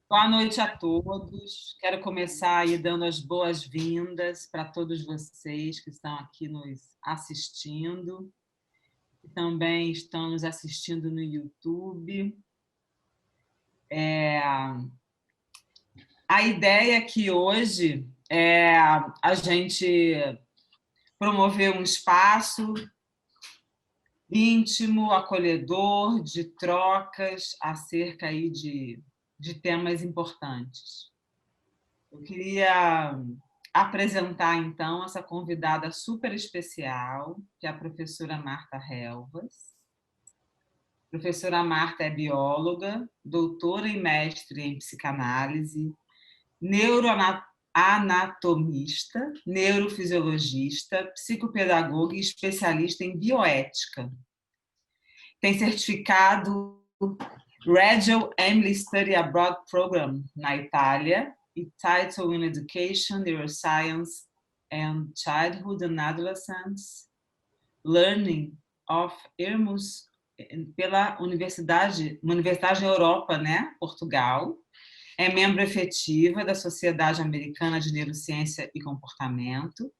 Boa noite a todos. Quero começar aí dando as boas-vindas para todos vocês que estão aqui nos assistindo, que também estão nos assistindo no YouTube. A ideia aqui hoje é a gente promover um espaço íntimo, acolhedor, de trocas acerca aí de temas importantes. Eu queria apresentar, então, essa convidada super especial, que é a professora Marta Helvas. A professora Marta é bióloga, doutora e mestre em psicanálise, neuroanatomista, neurofisiologista, psicopedagoga e especialista em bioética. Tem certificado Reggio Emilia Study Abroad Program na Itália e Title in Education, Neuroscience and Childhood and Adolescence Learning of Erasmus pela Universidade Europa, né, Portugal. É membro efetiva da Sociedade Americana de Neurociência e Comportamento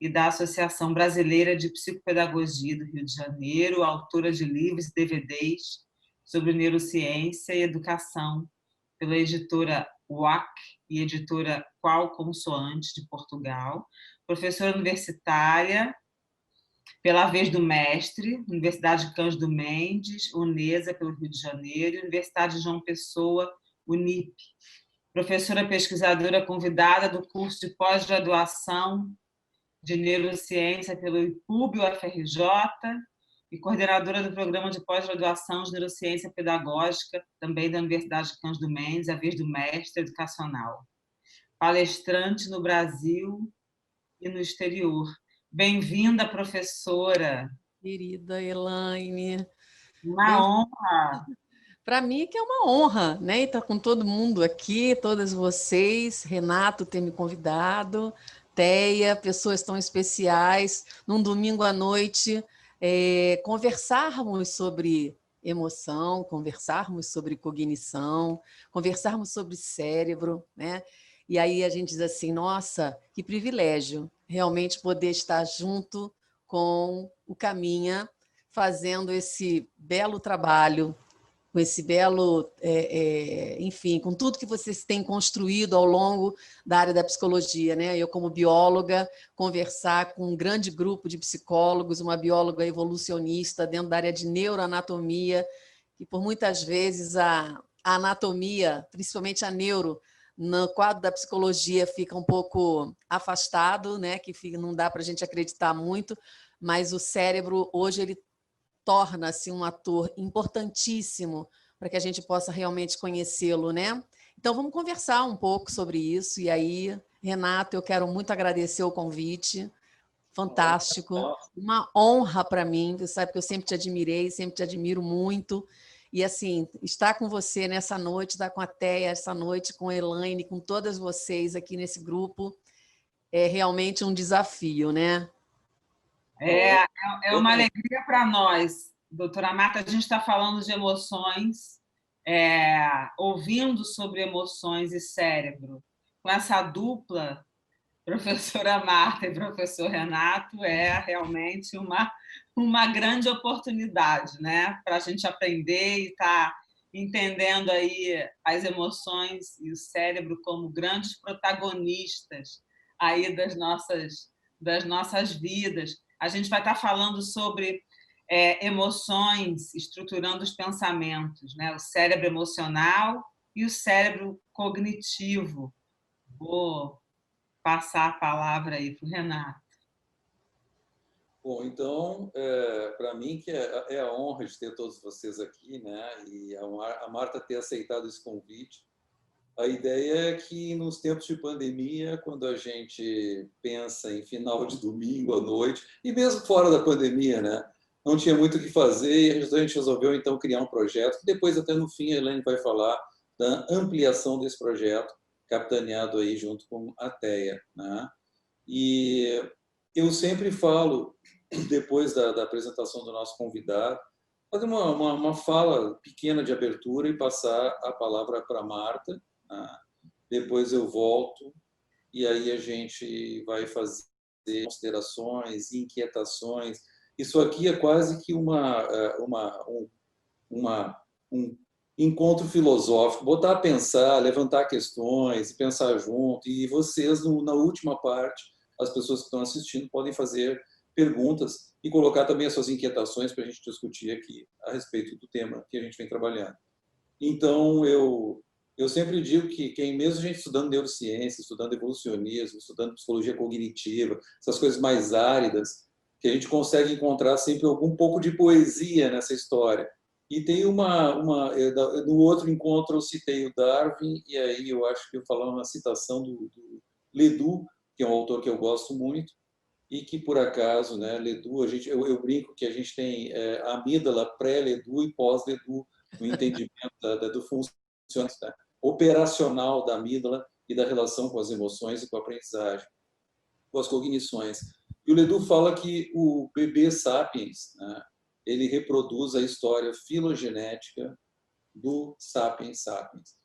e da Associação Brasileira de Psicopedagogia do Rio de Janeiro, autora de livros e DVDs sobre neurociência e educação pela editora UAC e editora Qual Consoante de Portugal, professora universitária pela Vez do Mestre, Universidade Cândido Mendes, Unesa pelo Rio de Janeiro, Universidade João Pessoa, Unip, professora pesquisadora convidada do curso de pós-graduação de Neurociência pelo IPUB-UFRJ e coordenadora do programa de pós-graduação de Neurociência Pedagógica, também da Universidade Cândido Mendes, a Vez do Mestre Educacional. Palestrante no Brasil e no exterior. Bem-vinda, professora. Querida Elaine. Uma honra. Para mim que é uma honra, né? Estar com todo mundo aqui, todas vocês, Renato ter me convidado, Teia, pessoas tão especiais, num domingo à noite, conversarmos sobre emoção, conversarmos sobre cognição, conversarmos sobre cérebro, né? E aí a gente diz assim, nossa, que privilégio realmente poder estar junto com o Caminha, fazendo esse belo trabalho, com esse belo, enfim, com tudo que vocês têm construído ao longo da área da psicologia, né? Eu, como bióloga, conversar com um grande grupo de psicólogos, uma bióloga evolucionista dentro da área de neuroanatomia, e por muitas vezes a anatomia, principalmente a neuro, no quadro da psicologia fica um pouco afastado, né? Que não dá para a gente acreditar muito, mas o cérebro hoje ele torna-se um ator importantíssimo para que a gente possa realmente conhecê-lo, né? Então, vamos conversar um pouco sobre isso. E aí, Renato, eu quero muito agradecer o convite. Fantástico. Uma honra para mim. Você sabe que eu sempre te admirei, sempre te admiro muito. E, assim, estar com você nessa noite, estar com a Teia essa noite, com a Elaine, com todas vocês aqui nesse grupo, é realmente um desafio, né? É uma alegria para nós, doutora Marta. A gente está falando de emoções, ouvindo sobre emoções e cérebro. Com essa dupla, professora Marta e professor Renato, é realmente uma grande oportunidade, né? Para a gente aprender e estar entendendo aí as emoções e o cérebro como grandes protagonistas aí das nossas vidas. A gente vai estar falando sobre emoções estruturando os pensamentos, né? O cérebro emocional e o cérebro cognitivo. Vou passar a palavra aí para o Renato. Bom, então, para mim que é a honra de ter todos vocês aqui, né? E a Marta ter aceitado esse convite. A ideia é que nos tempos de pandemia, quando a gente pensa em final de domingo à noite, e mesmo fora da pandemia, né? Não tinha muito o que fazer e a gente resolveu então criar um projeto que depois até no fim a Elaine vai falar da ampliação desse projeto, capitaneado aí junto com a Teia, né? E eu sempre falo, depois da apresentação do nosso convidado, fazer uma fala pequena de abertura e passar a palavra para a Marta, Tá? Depois eu volto e aí a gente vai fazer considerações, inquietações. Isso aqui é quase que um encontro filosófico, botar a pensar, levantar questões, pensar junto. E vocês, na última parte, as pessoas que estão assistindo podem fazer perguntas e colocar também as suas inquietações para a gente discutir aqui a respeito do tema que a gente vem trabalhando. Então, eu sempre digo que quem, mesmo a gente estudando neurociência, estudando evolucionismo, estudando psicologia cognitiva, essas coisas mais áridas, que a gente consegue encontrar sempre algum pouco de poesia nessa história. E tem no outro encontro eu citei o Darwin, e aí eu acho que eu falava uma citação do Ledoux, que é um autor que eu gosto muito, e que, por acaso, né, Ledoux, eu brinco que a gente tem a amígdala pré-Ledoux e pós-Ledoux, no entendimento do funcionamento operacional da amígdala e da relação com as emoções e com a aprendizagem, com as cognições. E o Ledoux fala que o bebê sapiens, né, ele reproduz a história filogenética do sapiens sapiens.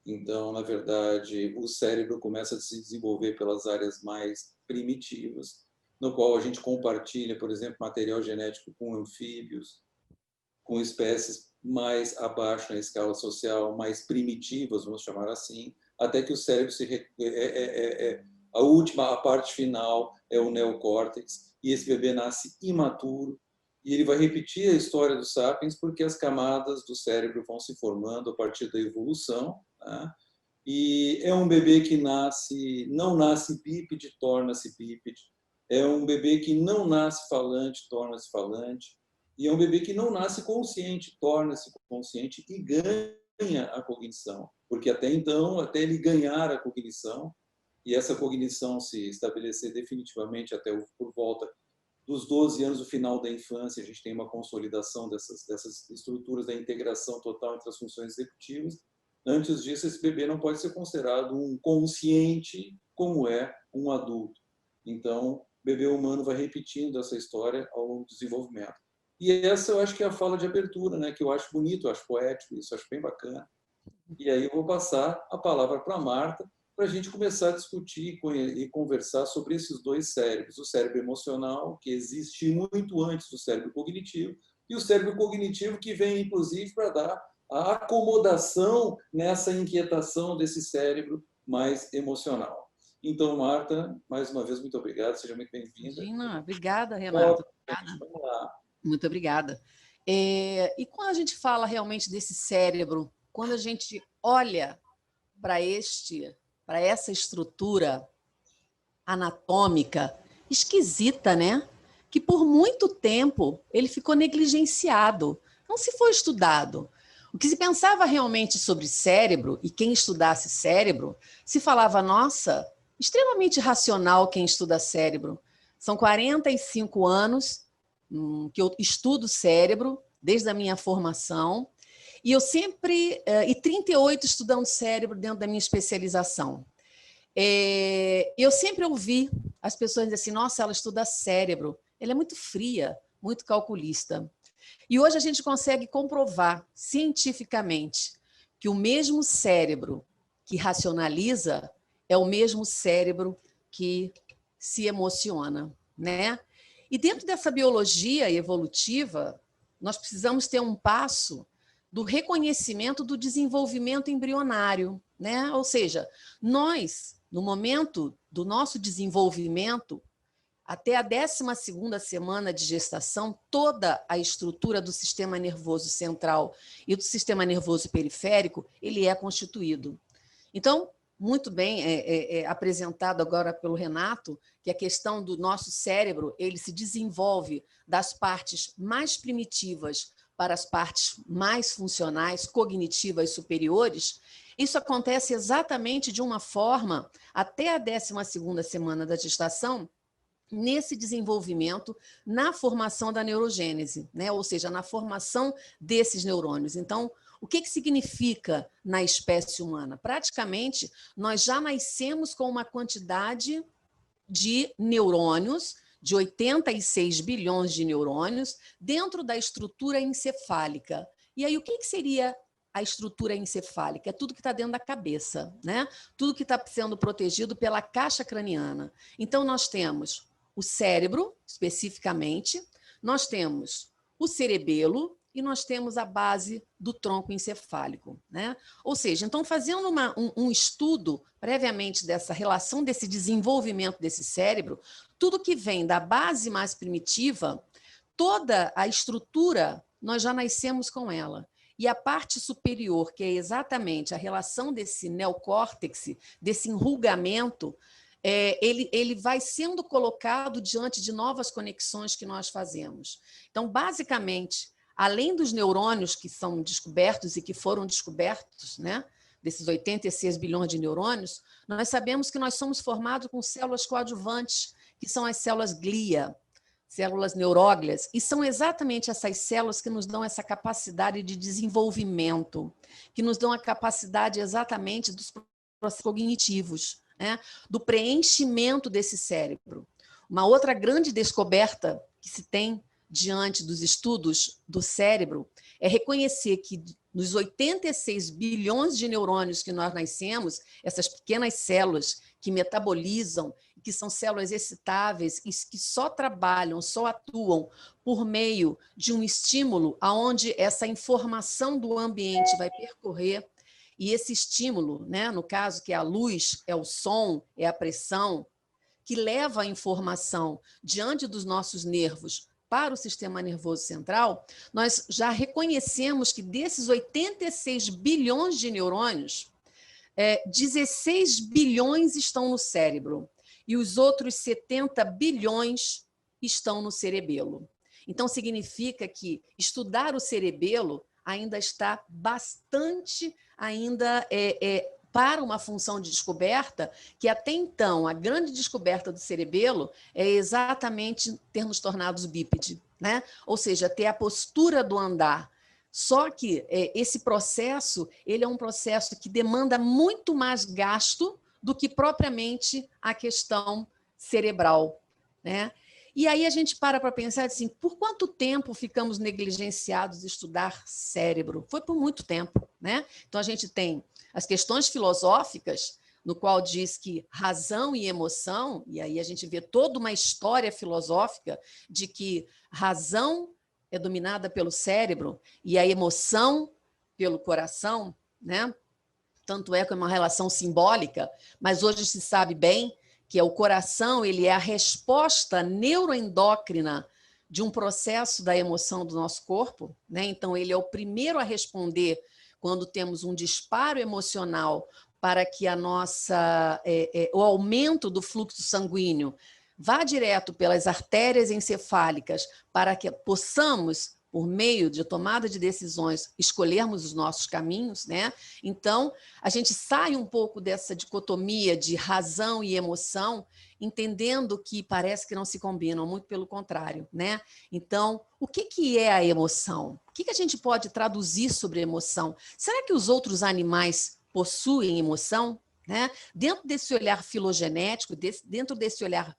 Então, na verdade, o cérebro começa a se desenvolver pelas áreas mais primitivas, no qual a gente compartilha, por exemplo, material genético com anfíbios, com espécies mais abaixo na escala social, mais primitivas, vamos chamar assim, até que o cérebro a parte final é o neocórtex, e esse bebê nasce imaturo, e ele vai repetir a história dos sapiens porque as camadas do cérebro vão se formando a partir da evolução, tá? E é um bebê que não nasce bípede, torna-se bípede, é um bebê que não nasce falante, torna-se falante, e é um bebê que não nasce consciente, torna-se consciente e ganha a cognição, porque até então, até ele ganhar a cognição, e essa cognição se estabelecer definitivamente até por volta dos 12 anos, do final da infância, a gente tem uma consolidação dessas estruturas da integração total entre as funções executivas. Antes disso, esse bebê não pode ser considerado um consciente como é um adulto. Então, o bebê humano vai repetindo essa história ao longo do desenvolvimento. E essa eu acho que é a fala de abertura, né? Que eu acho bonito, eu acho poético, isso eu acho bem bacana. E aí eu vou passar a palavra para a Marta, para a gente começar a discutir e conversar sobre esses dois cérebros, o cérebro emocional, que existe muito antes do cérebro cognitivo, e o cérebro cognitivo, que vem, inclusive, para dar a acomodação nessa inquietação desse cérebro mais emocional. Então, Marta, mais uma vez, muito obrigado, seja muito bem-vinda. Obrigada, Renato. Vamos lá. Muito obrigada. E quando a gente fala realmente desse cérebro, quando a gente olha para essa estrutura anatômica esquisita, né? Que por muito tempo ele ficou negligenciado, não se foi estudado. O que se pensava realmente sobre cérebro, e quem estudasse cérebro, se falava, nossa, extremamente racional quem estuda cérebro. São 45 anos que eu estudo cérebro, desde a minha formação, e 38 estudando cérebro dentro da minha especialização. Eu sempre ouvi as pessoas dizer assim, nossa, ela estuda cérebro, ela é muito fria, muito calculista. E hoje a gente consegue comprovar cientificamente que o mesmo cérebro que racionaliza é o mesmo cérebro que se emociona, né? E dentro dessa biologia evolutiva, nós precisamos ter um passo do reconhecimento do desenvolvimento embrionário, né? Ou seja, nós, no momento do nosso desenvolvimento, até a 12ª semana de gestação, toda a estrutura do sistema nervoso central e do sistema nervoso periférico, ele é constituído. Então, muito bem apresentado agora pelo Renato, que a questão do nosso cérebro, ele se desenvolve das partes mais primitivas para as partes mais funcionais, cognitivas superiores. Isso acontece exatamente de uma forma até a 12ª semana da gestação, nesse desenvolvimento, na formação da neurogênese, né? Ou seja, na formação desses neurônios. Então, o que significa na espécie humana? Praticamente, nós já nascemos com uma quantidade de neurônios, de 86 bilhões de neurônios, dentro da estrutura encefálica. E aí, o que seria a estrutura encefálica, é tudo que está dentro da cabeça, né? Tudo que está sendo protegido pela caixa craniana. Então, nós temos o cérebro, especificamente, nós temos o cerebelo e nós temos a base do tronco encefálico, né? Ou seja, então, fazendo um estudo previamente dessa relação, desse desenvolvimento desse cérebro, tudo que vem da base mais primitiva, toda a estrutura, nós já nascemos com ela. E a parte superior, que é exatamente a relação desse neocórtex, desse enrugamento, ele vai sendo colocado diante de novas conexões que nós fazemos. Então, basicamente, além dos neurônios que são descobertos e que foram descobertos, né, desses 86 bilhões de neurônios, nós sabemos que nós somos formados com células coadjuvantes, que são as células glia, células neuróglias, e são exatamente essas células que nos dão essa capacidade de desenvolvimento, que nos dão a capacidade exatamente dos processos cognitivos, né? Do preenchimento desse cérebro. Uma outra grande descoberta que se tem diante dos estudos do cérebro é reconhecer que nos 86 bilhões de neurônios que nós nascemos, essas pequenas células que metabolizam, que são células excitáveis e que só trabalham, só atuam por meio de um estímulo aonde essa informação do ambiente vai percorrer, e esse estímulo, né, no caso que é a luz, é o som, é a pressão, que leva a informação diante dos nossos nervos para o sistema nervoso central, nós já reconhecemos que desses 86 bilhões de neurônios, 16 bilhões estão no cérebro e os outros 70 bilhões estão no cerebelo. Então, significa que estudar o cerebelo ainda está bastante para uma função de descoberta, que até então, a grande descoberta do cerebelo é exatamente ter nos tornado bípede, né? Ou seja, ter a postura do andar. Só que esse processo, ele é um processo que demanda muito mais gasto do que propriamente a questão cerebral, né? E aí a gente para pensar assim, por quanto tempo ficamos negligenciados de estudar cérebro? Foi por muito tempo, né? Então a gente tem as questões filosóficas, no qual diz que razão e emoção, e aí a gente vê toda uma história filosófica de que razão é dominada pelo cérebro e a emoção pelo coração, né? Tanto é que é uma relação simbólica, mas hoje se sabe bem que o coração, ele é a resposta neuroendócrina de um processo da emoção do nosso corpo, né? Então, ele é o primeiro a responder quando temos um disparo emocional para que o aumento do fluxo sanguíneo vá direto pelas artérias encefálicas para que possamos, por meio de tomada de decisões, escolhermos os nossos caminhos, né? Então, a gente sai um pouco dessa dicotomia de razão e emoção, entendendo que parece que não se combinam, muito pelo contrário, né? Então, o que é a emoção? O que a gente pode traduzir sobre emoção? Será que os outros animais possuem emoção? Né? Dentro desse olhar filogenético, dentro desse olhar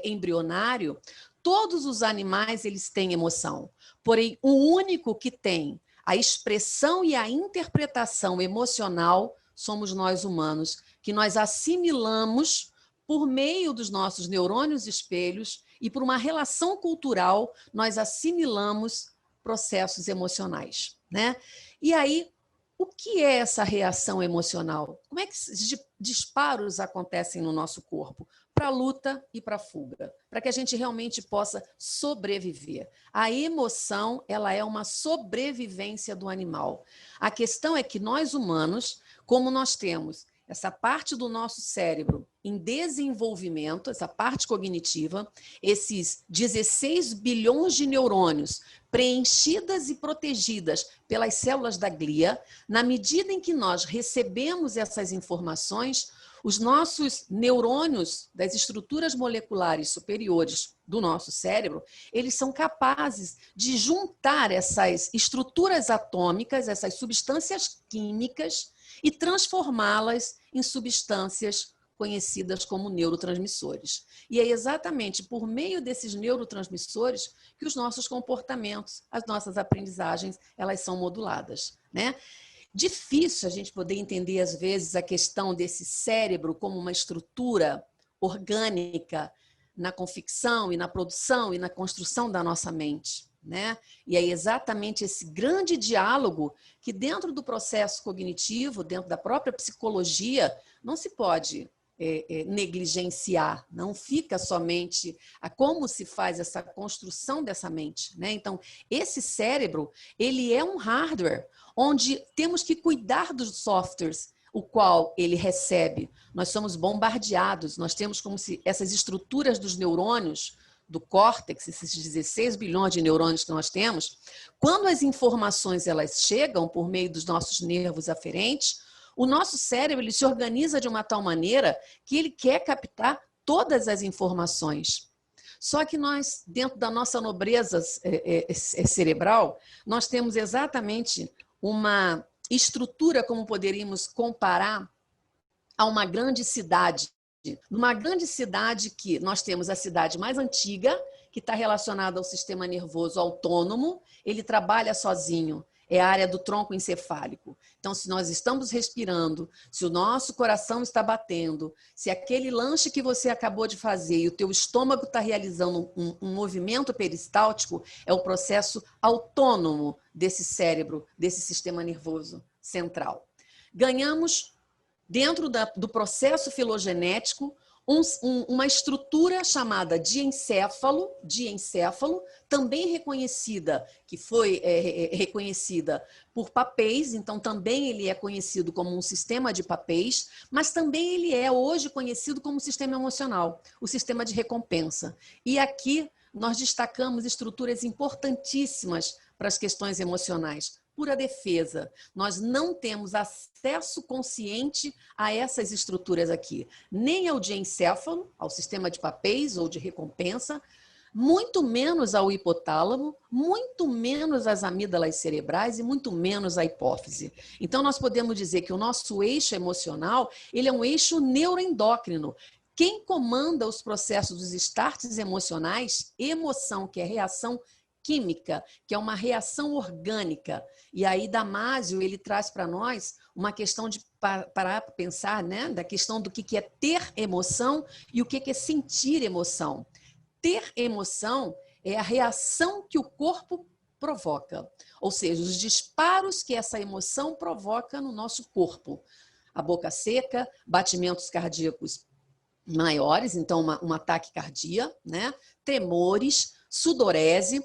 embrionário, todos os animais eles têm emoção. Porém, o único que tem a expressão e a interpretação emocional somos nós humanos, que nós assimilamos por meio dos nossos neurônios espelhos e por uma relação cultural, nós assimilamos processos emocionais, né? E aí, o que é essa reação emocional? Como é que esses disparos acontecem no nosso corpo? Para a luta e para a fuga, para que a gente realmente possa sobreviver. A emoção, ela é uma sobrevivência do animal. A questão é que nós humanos, como nós temos essa parte do nosso cérebro em desenvolvimento, essa parte cognitiva, esses 16 bilhões de neurônios preenchidas e protegidas pelas células da glia, na medida em que nós recebemos essas informações, os nossos neurônios das estruturas moleculares superiores do nosso cérebro, eles são capazes de juntar essas estruturas atômicas, essas substâncias químicas, e transformá-las em substâncias conhecidas como neurotransmissores. E é exatamente por meio desses neurotransmissores que os nossos comportamentos, as nossas aprendizagens, elas são moduladas, né? difícil a gente poder entender, às vezes, a questão desse cérebro como uma estrutura orgânica na confecção e na produção e na construção da nossa mente, né? E é exatamente esse grande diálogo que, dentro do processo cognitivo, dentro da própria psicologia, não se pode negligenciar, não fica somente a como se faz essa construção dessa mente, né? Então, esse cérebro, ele é um hardware onde temos que cuidar dos softwares, o qual ele recebe. Nós somos bombardeados, nós temos como se essas estruturas dos neurônios, do córtex, esses 16 bilhões de neurônios que nós temos, quando as informações elas chegam por meio dos nossos nervos aferentes, o nosso cérebro ele se organiza de uma tal maneira que ele quer captar todas as informações. Só que nós, dentro da nossa nobreza cerebral, nós temos exatamente uma estrutura, como poderíamos comparar a uma grande cidade. Numa grande cidade que nós temos a cidade mais antiga, que está relacionada ao sistema nervoso autônomo, ele trabalha sozinho. É a área do tronco encefálico. Então, se nós estamos respirando, se o nosso coração está batendo, se aquele lanche que você acabou de fazer e o teu estômago está realizando um movimento peristáltico, é o processo autônomo desse cérebro, desse sistema nervoso central. Ganhamos, dentro do processo filogenético, uma estrutura chamada diencéfalo, também reconhecida, que foi reconhecida por papéis, então também ele é conhecido como um sistema de papéis, mas também ele é hoje conhecido como sistema emocional, o sistema de recompensa. E aqui nós destacamos estruturas importantíssimas para as questões emocionais. Pura defesa, nós não temos acesso consciente a essas estruturas aqui, nem ao diencéfalo, ao sistema de papéis ou de recompensa, muito menos ao hipotálamo, muito menos às amígdalas cerebrais e muito menos à hipófise. Então, nós podemos dizer que o nosso eixo emocional, ele é um eixo neuroendócrino. Quem comanda os processos dos starts emocionais, emoção, que é reação química, que é uma reação orgânica. E aí Damásio, ele traz para nós uma questão de parar para pensar, né, da questão do que é ter emoção e o que é sentir emoção. Ter emoção é a reação que o corpo provoca, ou seja, os disparos que essa emoção provoca no nosso corpo. A boca seca, batimentos cardíacos maiores, então uma taquicardia, né, tremores, sudorese.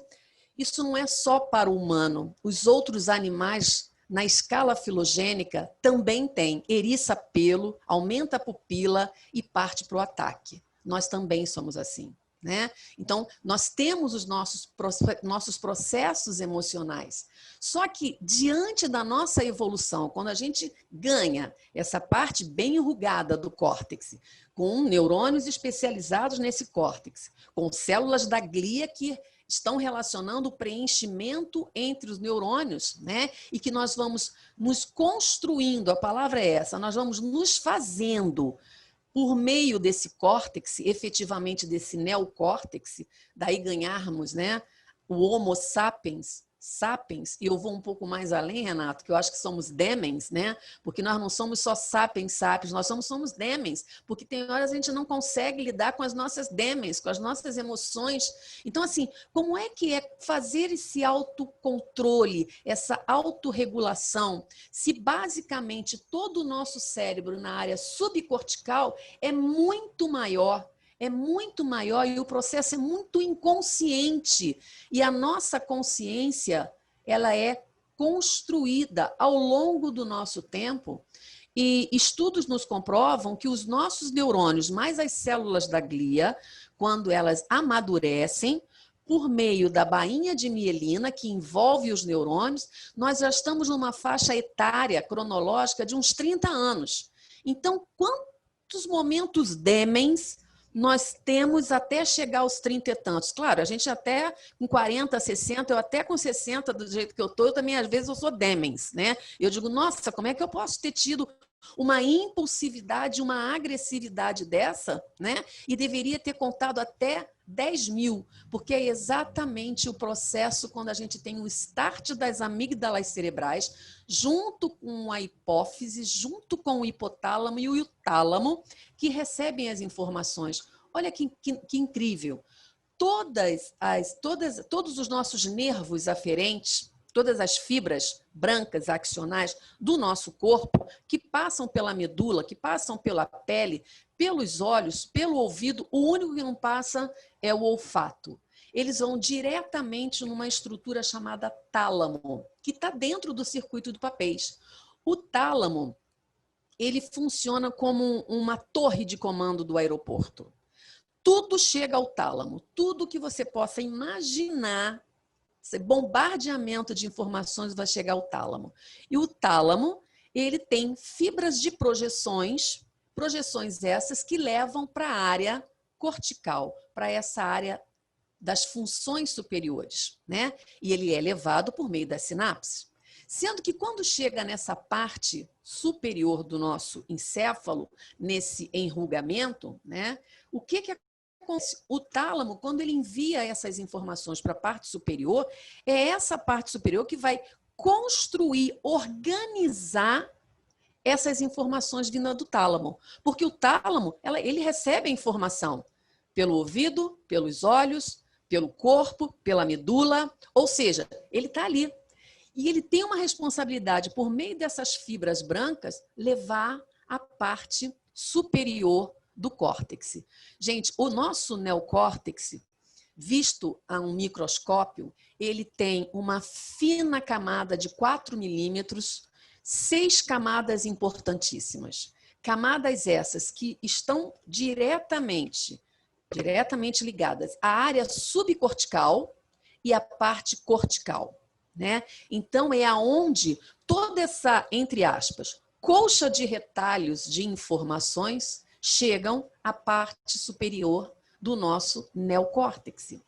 Isso não é só para o humano. Os outros animais, na escala filogênica, também têm. Eriça pelo, aumenta a pupila e parte para o ataque. Nós também somos assim, né? Então, nós temos os nossos processos emocionais. Só que, diante da nossa evolução, quando a gente ganha essa parte bem enrugada do córtex, com neurônios especializados nesse córtex, com células da glia que estão relacionando o preenchimento entre os neurônios, né? E que nós vamos nos construindo, a palavra é essa, nós vamos nos fazendo por meio desse córtex, efetivamente desse neocórtex, daí ganharmos, né, o Homo sapiens, e eu vou um pouco mais além, Renato, que eu acho que somos demens, né? Porque nós não somos só sapiens, nós somos demens, porque tem horas a gente não consegue lidar com as nossas demens, com as nossas emoções. Então, assim, como é que é fazer esse autocontrole, essa autorregulação, se basicamente todo o nosso cérebro na área subcortical é muito maior e o processo é muito inconsciente. E a nossa consciência, ela é construída ao longo do nosso tempo e estudos nos comprovam que os nossos neurônios, mais as células da glia, quando elas amadurecem, por meio da bainha de mielina, que envolve os neurônios, nós já estamos numa faixa etária cronológica de uns 30 anos. Então, quantos momentos demens nós temos até chegar aos 30 e tantos? Claro, a gente até com 40, 60, eu até com 60, do jeito que eu estou, eu também às vezes eu sou demens, né? Eu digo, nossa, como é que eu posso ter tido uma impulsividade, uma agressividade dessa, né? E deveria ter contado até 10.000, porque é exatamente o processo quando a gente tem o start das amígdalas cerebrais, junto com a hipófise, junto com o hipotálamo e o tálamo, que recebem as informações. Olha que incrível! Todos os nossos nervos aferentes, todas as fibras brancas axonais do nosso corpo, que passam pela medula, que passam pela pele, pelos olhos, pelo ouvido, o único que não passa é o olfato. Eles vão diretamente numa estrutura chamada tálamo, que está dentro do circuito do papéis. O tálamo, ele funciona como uma torre de comando do aeroporto. Tudo chega ao tálamo, tudo que você possa imaginar, bombardeamento de informações vai chegar ao tálamo. E o tálamo, ele tem fibras de projeções essas que levam para a área cortical, para essa área das funções superiores, né? E ele é levado por meio das sinapses. Sendo que quando chega nessa parte superior do nosso encéfalo, nesse enrugamento, né? O que acontece? O tálamo, quando ele envia essas informações para a parte superior, é essa parte superior que vai construir, organizar essas informações vindas do tálamo. Porque o tálamo, ele recebe a informação pelo ouvido, pelos olhos, pelo corpo, pela medula, ou seja, ele está ali. E ele tem uma responsabilidade, por meio dessas fibras brancas, levar a parte superior do córtex. Gente, o nosso neocórtex, visto a um microscópio, ele tem uma fina camada de 4 milímetros, 6 camadas importantíssimas. Camadas essas que estão diretamente ligadas à área subcortical e à parte cortical, né? Então, é aonde toda essa, entre aspas, colcha de retalhos de informações chegam à parte superior do nosso neocórtex.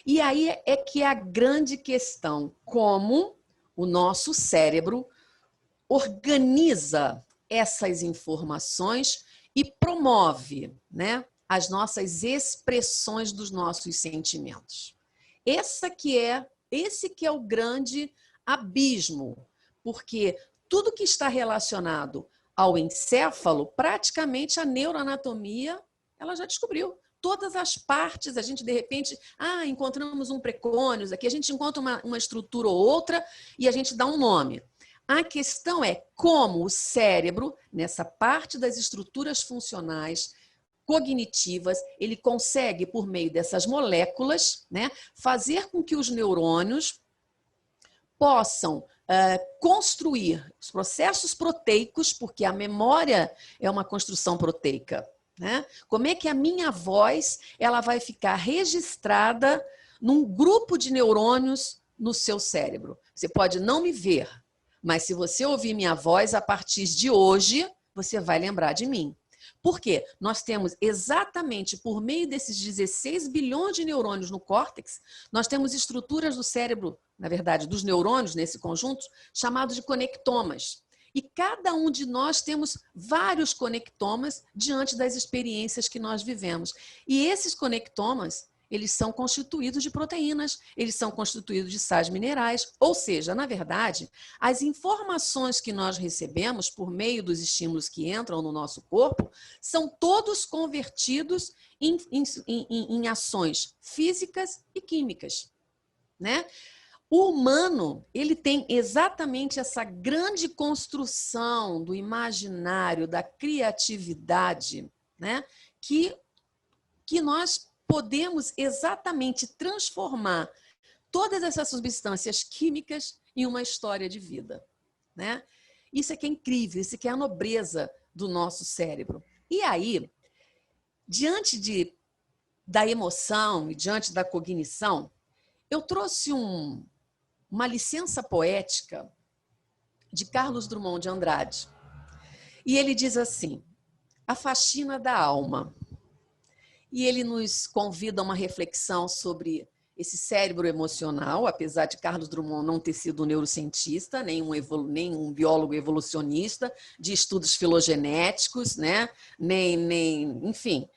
E aí é que é a grande questão, como o nosso cérebro organiza essas informações e promove, né, as nossas expressões dos nossos sentimentos. Esse que é o grande abismo, porque tudo que está relacionado ao encéfalo, praticamente a neuroanatomia, ela já descobriu. Todas as partes, a gente de repente, encontramos um precônios, aqui a gente encontra uma estrutura ou outra e a gente dá um nome. A questão é como o cérebro, nessa parte das estruturas funcionais, cognitivas, ele consegue, por meio dessas moléculas, né, fazer com que os neurônios possam construir os processos proteicos, porque a memória é uma construção proteica, né? Como é que a minha voz ela vai ficar registrada num grupo de neurônios no seu cérebro? Você pode não me ver, mas se você ouvir minha voz, a partir de hoje, você vai lembrar de mim. Por quê? Nós temos exatamente por meio desses 16 bilhões de neurônios no córtex, nós temos estruturas do cérebro, na verdade, dos neurônios nesse conjunto, chamados de conectomas. E cada um de nós temos vários conectomas diante das experiências que nós vivemos. E esses conectomas, eles são constituídos de proteínas, eles são constituídos de sais minerais, ou seja, na verdade, as informações que nós recebemos por meio dos estímulos que entram no nosso corpo são todos convertidos em ações físicas e químicas, né? O humano, ele tem exatamente essa grande construção do imaginário, da criatividade, né? que nós podemos exatamente transformar todas essas substâncias químicas em uma história de vida, né? Isso é que é incrível, isso é que é a nobreza do nosso cérebro. E aí, diante da emoção e diante da cognição, eu trouxe uma licença poética de Carlos Drummond de Andrade. E ele diz assim: a faxina da alma. E ele nos convida a uma reflexão sobre esse cérebro emocional, apesar de Carlos Drummond não ter sido um neurocientista, nem um biólogo evolucionista, de estudos filogenéticos, né? Enfim.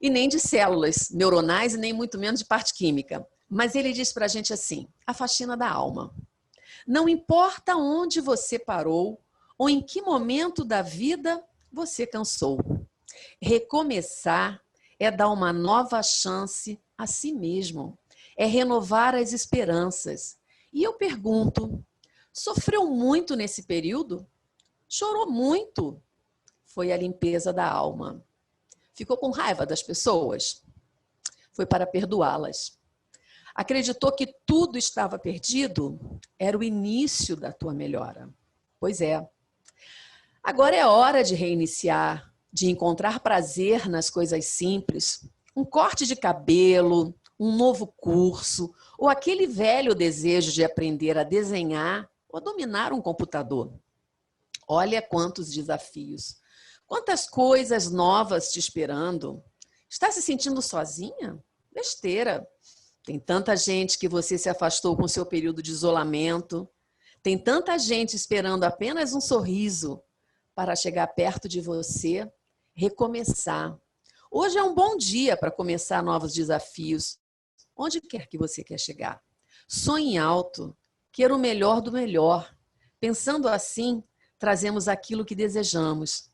e nem de células neuronais, e nem muito menos de parte química. Mas ele diz para a gente assim, a faxina da alma. Não importa onde você parou ou em que momento da vida você cansou. Recomeçar é dar uma nova chance a si mesmo. É renovar as esperanças. E eu pergunto, sofreu muito nesse período? Chorou muito? Foi a limpeza da alma. Ficou com raiva das pessoas? Foi para perdoá-las. Acreditou que tudo estava perdido? Era o início da tua melhora. Pois é. Agora é hora de reiniciar, de encontrar prazer nas coisas simples. Um corte de cabelo, um novo curso, ou aquele velho desejo de aprender a desenhar ou dominar um computador. Olha quantos desafios. Quantas coisas novas te esperando. Está se sentindo sozinha? Besteira. Tem tanta gente que você se afastou com seu período de isolamento. Tem tanta gente esperando apenas um sorriso para chegar perto de você, recomeçar. Hoje é um bom dia para começar novos desafios. Onde quer que você quer chegar? Sonhe alto, queira o melhor do melhor. Pensando assim, trazemos aquilo que desejamos.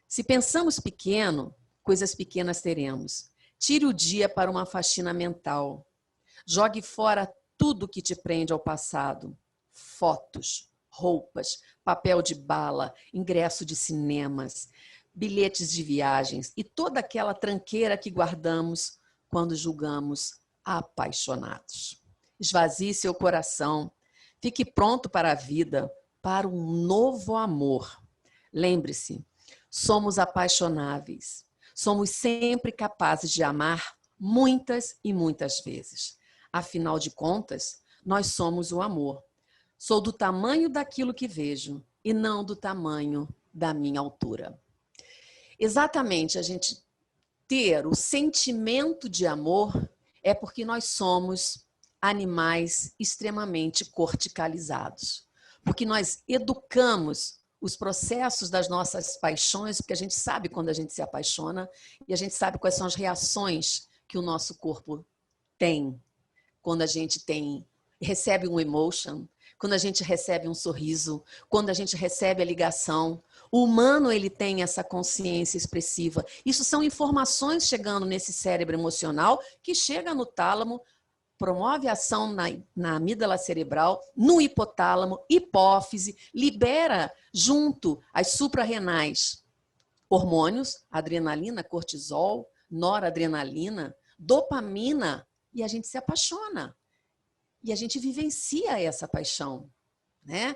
Se pensamos pequeno, coisas pequenas teremos. Tire o dia para uma faxina mental. Jogue fora tudo que te prende ao passado. Fotos, roupas, papel de bala, ingresso de cinemas, bilhetes de viagens e toda aquela tranqueira que guardamos quando julgamos apaixonados. Esvazie seu coração. Fique pronto para a vida, para um novo amor. Lembre-se, somos apaixonáveis. Somos sempre capazes de amar muitas e muitas vezes. Afinal de contas, nós somos o amor. Sou do tamanho daquilo que vejo e não do tamanho da minha altura. Exatamente, a gente ter o sentimento de amor é porque nós somos animais extremamente corticalizados. Porque nós educamos os processos das nossas paixões, porque a gente sabe quando a gente se apaixona e a gente sabe quais são as reações que o nosso corpo tem quando a gente recebe um emotion, quando a gente recebe um sorriso, quando a gente recebe a ligação. O humano, ele tem essa consciência expressiva. Isso são informações chegando nesse cérebro emocional que chega no tálamo, promove ação na amígdala cerebral, no hipotálamo, hipófise, libera junto as suprarrenais hormônios, adrenalina, cortisol, noradrenalina, dopamina, e a gente se apaixona. E a gente vivencia essa paixão, né?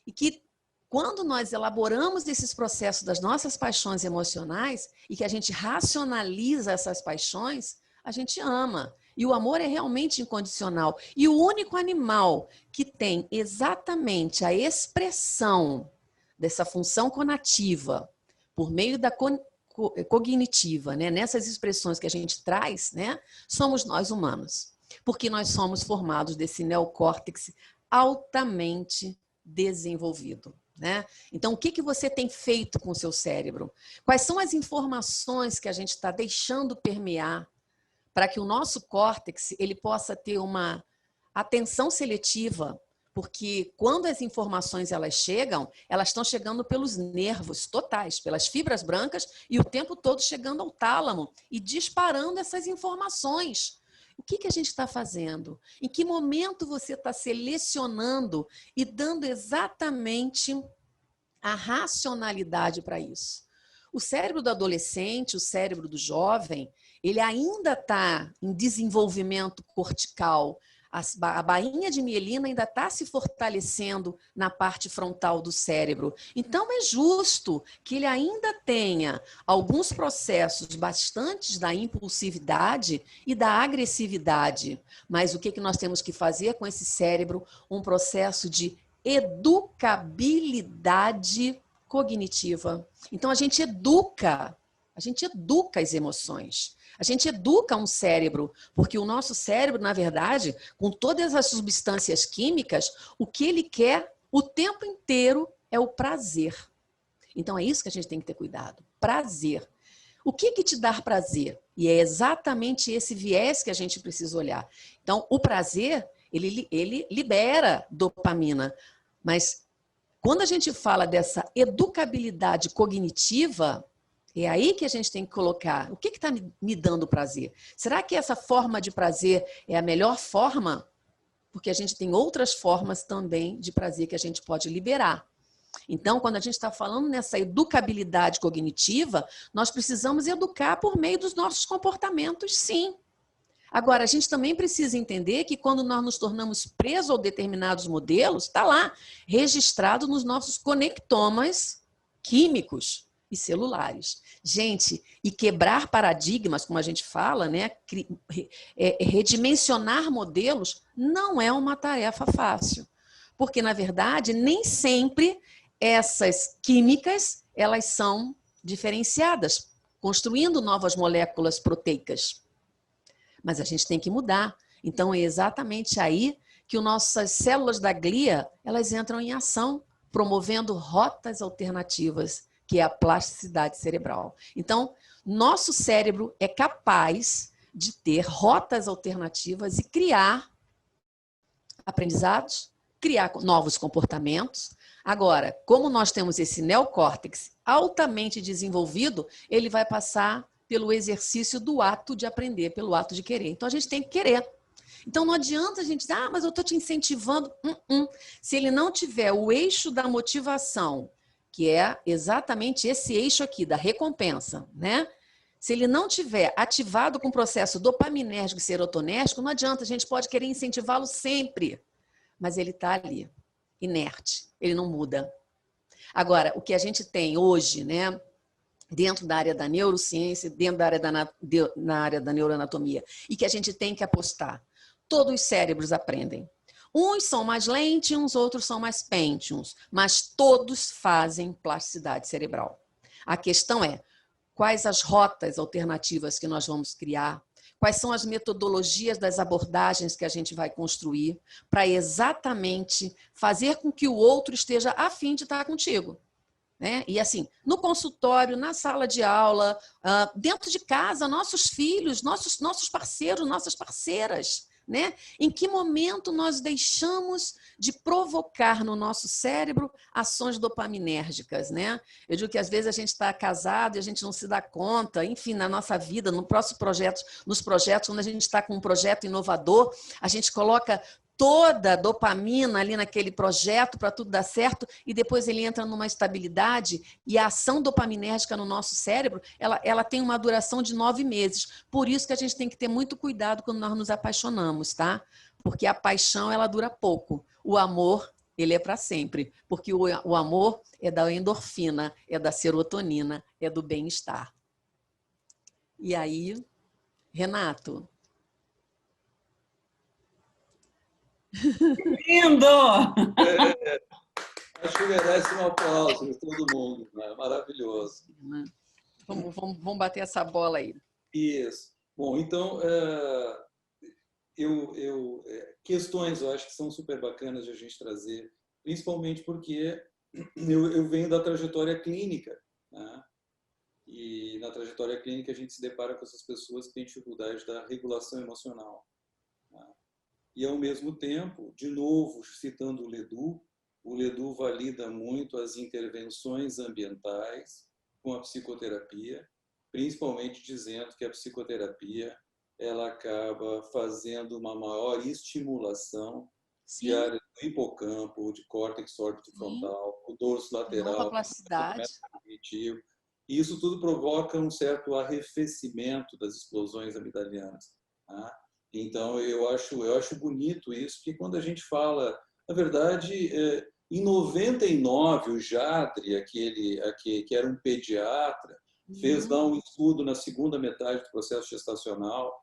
E que quando nós elaboramos esses processos das nossas paixões emocionais e que a gente racionaliza essas paixões, a gente ama. E o amor é realmente incondicional. E o único animal que tem exatamente a expressão dessa função conativa por meio da cognitiva, né? Nessas expressões que a gente traz, né? Somos nós humanos. Porque nós somos formados desse neocórtex altamente desenvolvido, né? Então, o que você tem feito com o seu cérebro? Quais são as informações que a gente está deixando permear para que o nosso córtex ele possa ter uma atenção seletiva? Porque quando as informações elas estão chegando pelos nervos totais, pelas fibras brancas e o tempo todo chegando ao tálamo e disparando essas informações. O que a gente está fazendo? Em que momento você está selecionando e dando exatamente a racionalidade para isso? O cérebro do adolescente, o cérebro do jovem, ele ainda está em desenvolvimento cortical. A bainha de mielina ainda está se fortalecendo na parte frontal do cérebro. Então, é justo que ele ainda tenha alguns processos bastantes da impulsividade e da agressividade. Mas o que nós temos que fazer com esse cérebro? Um processo de educabilidade cognitiva. Então, a gente educa as emoções. A gente educa um cérebro, porque o nosso cérebro, na verdade, com todas as substâncias químicas, o que ele quer o tempo inteiro é o prazer. Então, é isso que a gente tem que ter cuidado. Prazer. O que te dá prazer? E é exatamente esse viés que a gente precisa olhar. Então, o prazer, ele libera dopamina, mas quando a gente fala dessa educabilidade cognitiva, é aí que a gente tem que colocar o que está me dando prazer. Será que essa forma de prazer é a melhor forma? Porque a gente tem outras formas também de prazer que a gente pode liberar. Então, quando a gente está falando nessa educabilidade cognitiva, nós precisamos educar por meio dos nossos comportamentos, sim. Agora, a gente também precisa entender que quando nós nos tornamos presos a determinados modelos, está lá, registrado nos nossos conectomas químicos e celulares. Gente, e quebrar paradigmas, como a gente fala, né? Redimensionar modelos não é uma tarefa fácil. Porque, na verdade, nem sempre essas químicas elas são diferenciadas, construindo novas moléculas proteicas. Mas a gente tem que mudar. Então, é exatamente aí que nossas células da glia elas entram em ação, promovendo rotas alternativas, que é a plasticidade cerebral. Então, nosso cérebro é capaz de ter rotas alternativas e criar aprendizados, criar novos comportamentos. Agora, como nós temos esse neocórtex altamente desenvolvido, ele vai passar pelo exercício do ato de aprender, pelo ato de querer. Então, a gente tem que querer. Então, não adianta a gente dizer, mas eu estou te incentivando. Se ele não tiver o eixo da motivação, que é exatamente esse eixo aqui, da recompensa, né? Se ele não tiver ativado com o processo dopaminérgico e serotonérgico, não adianta, a gente pode querer incentivá-lo sempre, mas ele está ali, inerte, ele não muda. Agora, o que a gente tem hoje, né? Dentro da área da neurociência, dentro da área na área da neuroanatomia, e que a gente tem que apostar. Todos os cérebros aprendem. Uns são mais lentiums, outros são mais pentiums, mas todos fazem plasticidade cerebral. A questão é, quais as rotas alternativas que nós vamos criar? Quais são as metodologias das abordagens que a gente vai construir para exatamente fazer com que o outro esteja a fim de estar contigo? Né? E assim, no consultório, na sala de aula, dentro de casa, nossos filhos, nossos parceiros, nossas parceiras, né? Em que momento nós deixamos de provocar no nosso cérebro ações dopaminérgicas, né? Eu digo que às vezes a gente está casado e a gente não se dá conta, enfim, na nossa vida, nos projetos, quando a gente está com um projeto inovador, a gente coloca toda a dopamina ali naquele projeto para tudo dar certo e depois ele entra numa estabilidade e a ação dopaminérgica no nosso cérebro, ela tem uma duração de 9 meses. Por isso que a gente tem que ter muito cuidado quando nós nos apaixonamos, tá? Porque a paixão, ela dura pouco. O amor, ele é para sempre. Porque o amor é da endorfina, é da serotonina, é do bem-estar. E aí, Renato... Lindo! Acho que merece um aplauso de todo mundo, né? Maravilhoso. Vamos bater essa bola aí. Isso. Bom, então, questões eu acho que são super bacanas de a gente trazer, principalmente porque eu venho da trajetória clínica, né? E na trajetória clínica a gente se depara com essas pessoas que têm dificuldade da regulação emocional, né? E, ao mesmo tempo, de novo, citando o Ledoux valida muito as intervenções ambientais com a psicoterapia, principalmente dizendo que a psicoterapia ela acaba fazendo uma maior estimulação de área do hipocampo, de córtex órbito-frontal, o dorso lateral, cognitivo. E isso tudo provoca um certo arrefecimento das explosões amigdalianas, tá? Então, eu acho bonito isso, porque quando a gente fala, na verdade, em 99, o Jadre, que era um pediatra, fez lá um estudo na segunda metade do processo gestacional,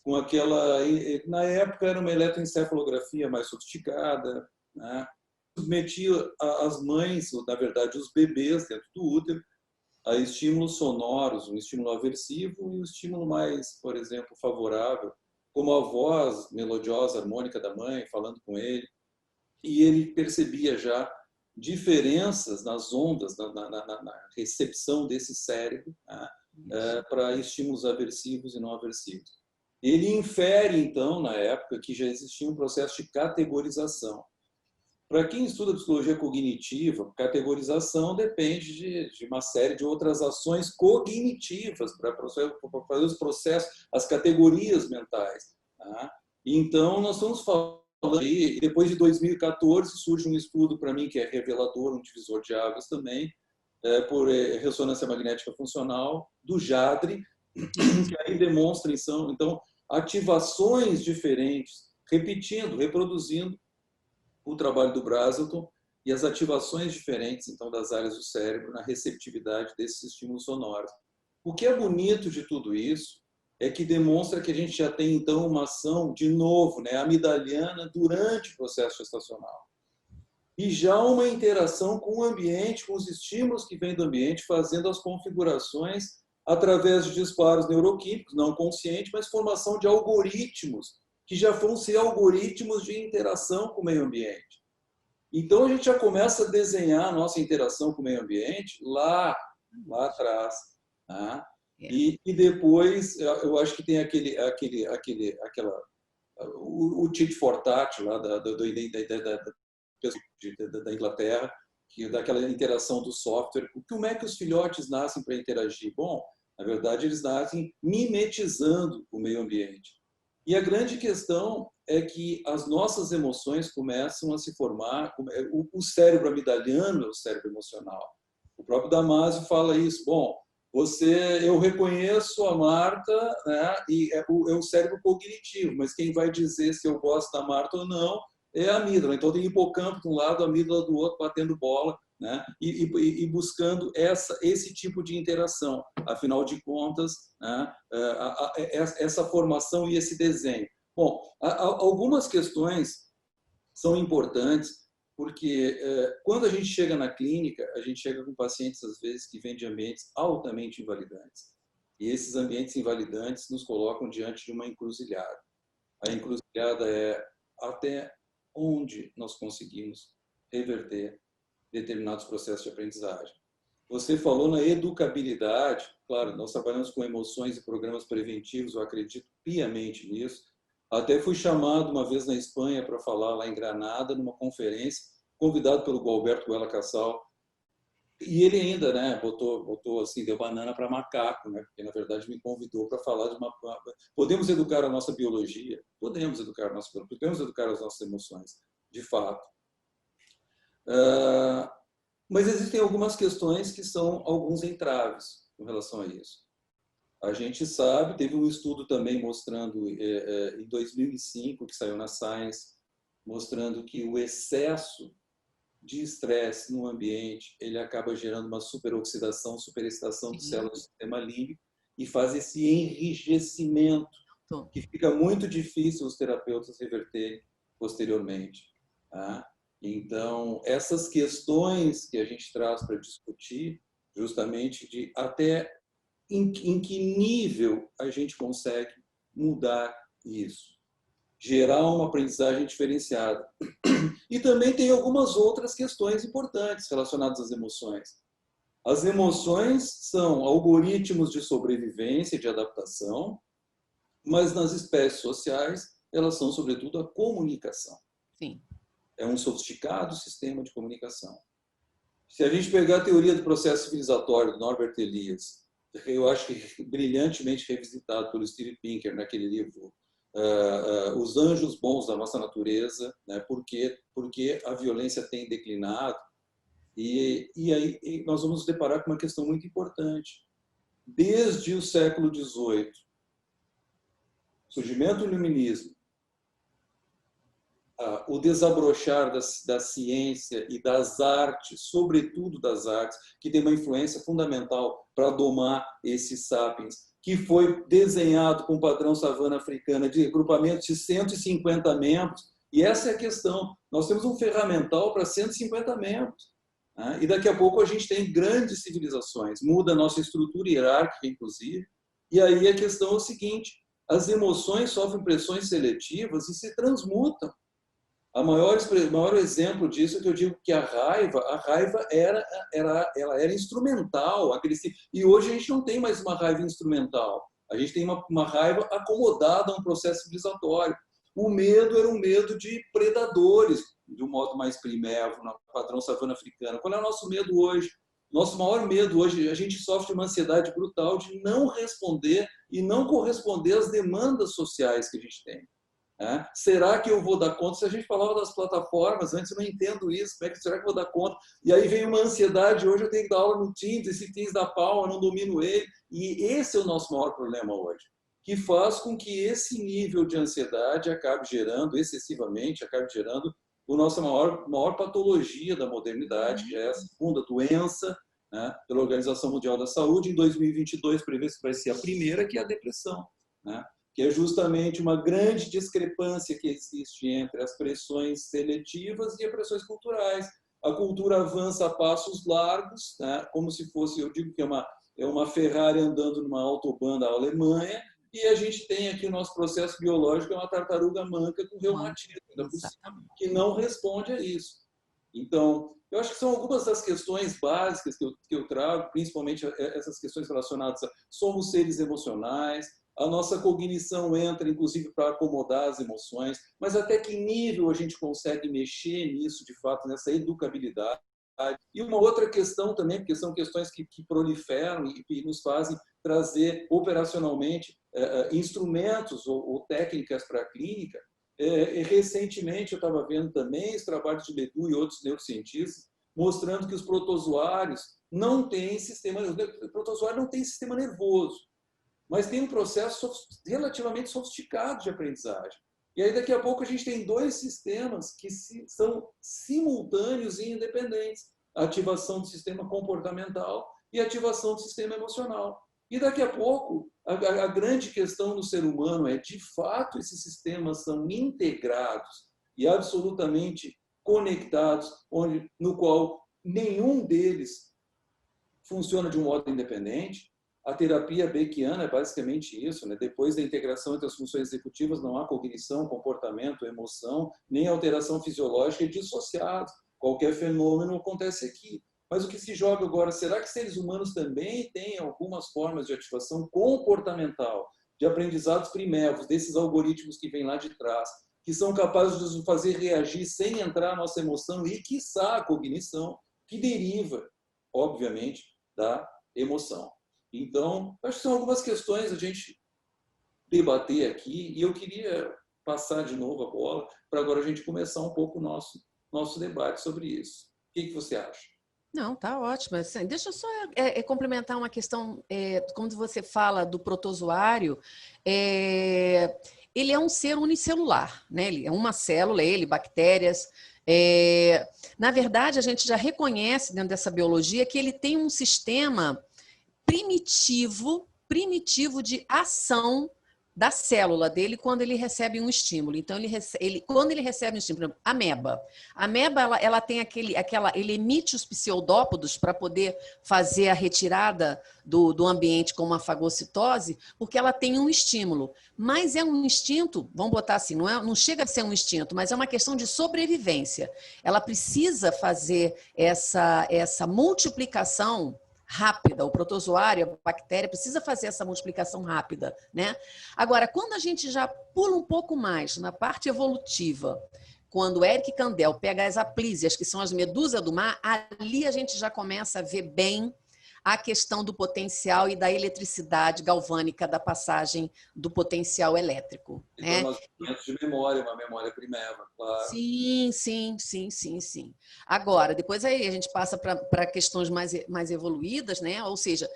com aquela, na época era uma eletroencefalografia mais sofisticada, né? Submetia as mães, na verdade, os bebês dentro do útero, a estímulos sonoros, um estímulo aversivo e um estímulo mais, por exemplo, favorável, como a voz melodiosa, harmônica da mãe, falando com ele. E ele percebia já diferenças nas ondas, na recepção desse cérebro, né? para estímulos aversivos e não aversivos. Ele infere, então, na época, que já existia um processo de categorização. Para quem estuda psicologia cognitiva, categorização depende de uma série de outras ações cognitivas para fazer os processos, as categorias mentais. Tá? Então, nós estamos falando aí, depois de 2014, surge um estudo para mim que é revelador, um divisor de águas também, por ressonância magnética funcional, do Jadre, que aí demonstra, então, ativações diferentes, repetindo, reproduzindo o trabalho do Brazelton e as ativações diferentes, então, das áreas do cérebro na receptividade desses estímulos sonoros. O que é bonito de tudo isso é que demonstra que a gente já tem, então, uma ação, de novo, né, amidaliana durante o processo gestacional. E já uma interação com o ambiente, com os estímulos que vêm do ambiente, fazendo as configurações através de disparos neuroquímicos, não conscientes, mas formação de algoritmos, que já vão ser algoritmos de interação com o meio ambiente. Então, a gente já começa a desenhar a nossa interação com o meio ambiente lá atrás. Tá? E depois, eu acho que tem o tit for tat lá da Inglaterra, que daquela interação do software. Como é que os filhotes nascem para interagir? Bom, na verdade, eles nascem mimetizando o meio ambiente. E a grande questão é que as nossas emoções começam a se formar, o cérebro amidaliano é o cérebro emocional. O próprio Damasio fala isso. Bom, eu reconheço a Marta, né, e é o cérebro cognitivo, mas quem vai dizer se eu gosto da Marta ou não é a amígdala. Então, tem hipocampo de um lado, a amígdala do outro, batendo bola, né? E buscando esse tipo de interação. Afinal de contas, né? Essa formação e esse desenho. Bom, algumas questões são importantes, porque quando a gente chega na clínica, a gente chega com pacientes, às vezes, que vêm de ambientes altamente invalidantes. E esses ambientes invalidantes nos colocam diante de uma encruzilhada. A encruzilhada é até onde nós conseguimos reverter determinados processos de aprendizagem. Você falou na educabilidade, claro, nós trabalhamos com emoções e programas preventivos, eu acredito piamente nisso. Até fui chamado uma vez na Espanha para falar lá em Granada, numa conferência, convidado pelo Gualberto Guela Casal, e ele ainda, né, botou assim, deu banana para macaco, né, porque na verdade me convidou para falar de uma... Podemos educar a nossa biologia? Podemos educar a nossa biologia, podemos educar as nossas emoções, de fato. Mas existem algumas questões que são alguns entraves com relação a isso. A gente sabe, teve um estudo também mostrando, em 2005, que saiu na Science, mostrando que o excesso de estresse no ambiente, ele acaba gerando uma superoxidação, superexcitação de células do sistema límbico e faz esse enrijecimento, que fica muito difícil os terapeutas reverterem posteriormente. Tá? Então, essas questões que a gente traz para discutir, justamente de até em que nível a gente consegue mudar isso, gerar uma aprendizagem diferenciada. E também tem algumas outras questões importantes relacionadas às emoções. As emoções são algoritmos de sobrevivência e de adaptação, mas nas espécies sociais, elas são, sobretudo, a comunicação. Sim. É um sofisticado sistema de comunicação. Se a gente pegar a teoria do processo civilizatório do Norbert Elias, eu acho que brilhantemente revisitado pelo Steve Pinker naquele livro, Os Anjos Bons da Nossa Natureza, né? porque a violência tem declinado, e aí nós vamos nos deparar com uma questão muito importante. Desde o século XVIII, surgimento do iluminismo, o desabrochar da ciência e das artes, sobretudo das artes, que tem uma influência fundamental para domar esses sapiens, que foi desenhado com o padrão savana africana de agrupamentos de 150 membros, e essa é a questão. Nós temos um ferramental para 150 membros, né? E daqui a pouco a gente tem grandes civilizações, muda a nossa estrutura hierárquica, inclusive, e aí a questão é o seguinte: as emoções sofrem pressões seletivas e se transmutam. O maior exemplo disso é que eu digo que a raiva ela era instrumental, agressiva. E hoje a gente não tem mais uma raiva instrumental. A gente tem uma raiva acomodada a um processo civilizatório. O medo era um medo de predadores, de um modo mais primevo, no padrão savana africana. Qual é o nosso medo hoje? Nosso maior medo hoje, a gente sofre uma ansiedade brutal de não responder e não corresponder às demandas sociais que a gente tem. Será que eu vou dar conta? Se a gente falava das plataformas, antes eu não entendo isso, será que eu vou dar conta? E aí vem uma ansiedade, hoje eu tenho que dar aula no Teams, esse Teams dá pau, eu não domino ele. E esse é o nosso maior problema hoje, que faz com que esse nível de ansiedade acabe gerando, excessivamente, acabe gerando a nossa maior patologia da modernidade, que é a segunda doença, né, pela Organização Mundial da Saúde. Em 2022, prevê que vai ser a primeira, que é a depressão, né? Que é justamente uma grande discrepância que existe entre as pressões seletivas e as pressões culturais. A cultura avança a passos largos, né? Como se fosse, eu digo que é uma Ferrari andando numa autobahn da Alemanha, e a gente tem aqui o nosso processo biológico, é uma tartaruga manca com reumatismo, que não responde a isso. Então, eu acho que são algumas das questões básicas que eu trago, principalmente essas questões relacionadas a somos seres emocionais, a nossa cognição entra, inclusive, para acomodar as emoções, mas até que nível a gente consegue mexer nisso, de fato, nessa educabilidade. E uma outra questão também, porque são questões que proliferam e nos fazem trazer operacionalmente instrumentos ou técnicas para a clínica. Recentemente, eu estava vendo também os trabalhos de Ledoux e outros neurocientistas mostrando que os protozoários não têm sistema nervoso, mas tem um processo relativamente sofisticado de aprendizagem. E aí, daqui a pouco, a gente tem dois sistemas que são simultâneos e independentes. A ativação do sistema comportamental e a ativação do sistema emocional. E daqui a pouco, a grande questão no ser humano é, de fato, esses sistemas são integrados e absolutamente conectados, no qual nenhum deles funciona de um modo independente. A terapia beckiana é basicamente isso, né? Depois da integração entre as funções executivas, não há cognição, comportamento, emoção, nem alteração fisiológica dissociados. Qualquer fenômeno acontece aqui. Mas o que se joga agora, será que seres humanos também têm algumas formas de ativação comportamental, de aprendizados primevos, desses algoritmos que vêm lá de trás, que são capazes de nos fazer reagir sem entrar na nossa emoção e, quiçá, a cognição, que deriva, obviamente, da emoção? Então, acho que são algumas questões a gente debater aqui, e eu queria passar de novo a bola para agora a gente começar um pouco o nosso debate sobre isso. O que você acha? Não, tá ótimo. Assim, deixa eu só complementar uma questão. Quando você fala do protozoário, ele é um ser unicelular, né? Ele é uma célula, bactérias. Na verdade, a gente já reconhece dentro dessa biologia que ele tem um sistema primitivo de ação da célula dele quando ele recebe um estímulo. Então, quando ele recebe um estímulo, a ameba ela tem ele emite os pseudópodos para poder fazer a retirada do ambiente com uma fagocitose, porque ela tem um estímulo. Mas é um instinto, vamos botar assim, não chega a ser um instinto, mas é uma questão de sobrevivência. Ela precisa fazer essa multiplicação rápida, o protozoário, a bactéria, precisa fazer essa multiplicação rápida, né? Agora, quando a gente já pula um pouco mais na parte evolutiva, quando Eric Kandel pega as aplísias, que são as medusas do mar, ali a gente já começa a ver bem a questão do potencial e da eletricidade galvânica da passagem do potencial elétrico. Então, nós de memória, uma memória primeva, claro. Sim. Agora, depois aí a gente passa para questões mais evoluídas, né? Ou seja,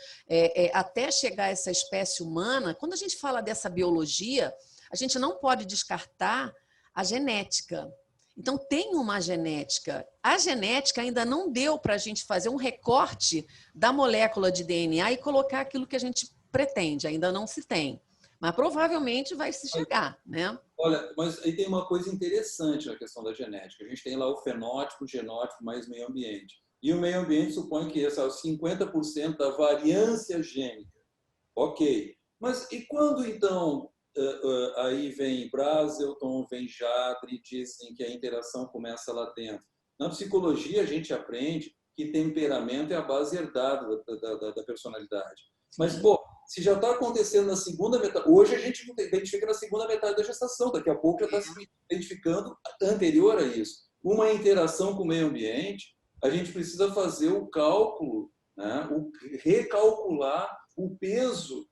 até chegar a essa espécie humana, quando a gente fala dessa biologia, a gente não pode descartar a genética. Então, tem uma genética. A genética ainda não deu para a gente fazer um recorte da molécula de DNA e colocar aquilo que a gente pretende. Ainda não se tem. Mas provavelmente vai se chegar, né? Olha, mas aí tem uma coisa interessante na questão da genética. A gente tem lá o fenótipo, o genótipo, mais meio ambiente. E o meio ambiente supõe que esse é 50% da variância gênica. Ok. Mas e quando, então, aí vem Brazelton, vem Jadre, dizem que a interação começa lá dentro. Na psicologia, a gente aprende que temperamento é a base herdada da personalidade. Mas, pô, se já está acontecendo na segunda metade... Hoje a gente identifica na segunda metade da gestação, daqui a pouco já está se identificando anterior a isso. Uma interação com o meio ambiente, a gente precisa fazer o cálculo, né? Recalcular o peso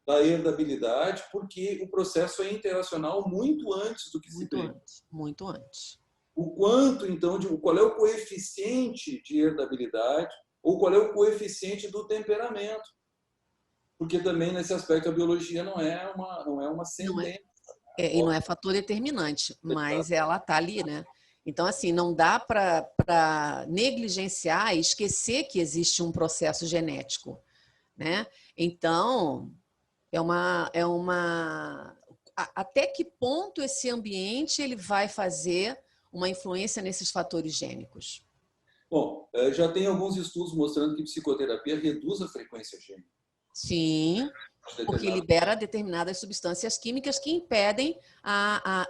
da herdabilidade, porque o processo é interacional muito antes do que se prevê. Muito antes. O quanto, então, qual é o coeficiente de herdabilidade ou qual é o coeficiente do temperamento? Porque também, nesse aspecto, a biologia não é uma sentença. E não é fator determinante, mas ela está ali, né? Então, assim, não dá para negligenciar e esquecer que existe um processo genético, né? Então, até que ponto esse ambiente ele vai fazer uma influência nesses fatores gênicos? Bom, já tem alguns estudos mostrando que psicoterapia reduz a frequência gênica. Sim, porque libera determinadas substâncias químicas que impedem,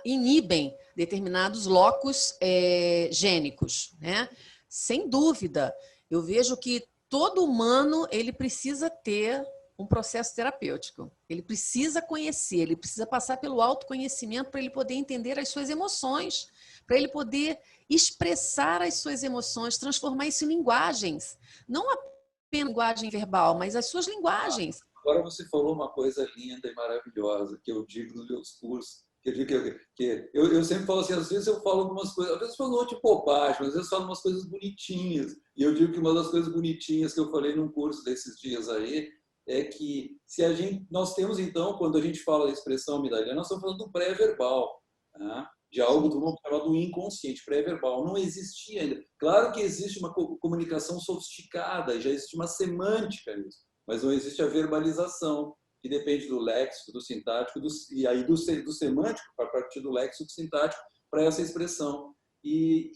inibem determinados locos gênicos, né? Sem dúvida, eu vejo que todo humano ele precisa ter um processo terapêutico. Ele precisa conhecer, ele precisa passar pelo autoconhecimento para ele poder entender as suas emoções, para ele poder expressar as suas emoções, transformar isso em linguagens. Não apenas linguagem verbal, mas as suas linguagens. Agora você falou uma coisa linda e maravilhosa, que eu digo nos meus cursos, eu sempre falo assim, às vezes eu falo algumas coisas, às vezes eu falo um monte de bobagem, mas às vezes eu falo umas coisas bonitinhas. E eu digo que uma das coisas bonitinhas que eu falei num curso desses dias aí, é que nós temos então, quando a gente fala da expressão amigdaliana, nós estamos falando do pré-verbal, né? De algo do inconsciente, pré-verbal. Não existia ainda. Claro que existe uma comunicação sofisticada, já existe uma semântica nisso, mas não existe a verbalização, que depende do léxico, do sintático, e aí do semântico, a partir do léxico sintático, para essa expressão. E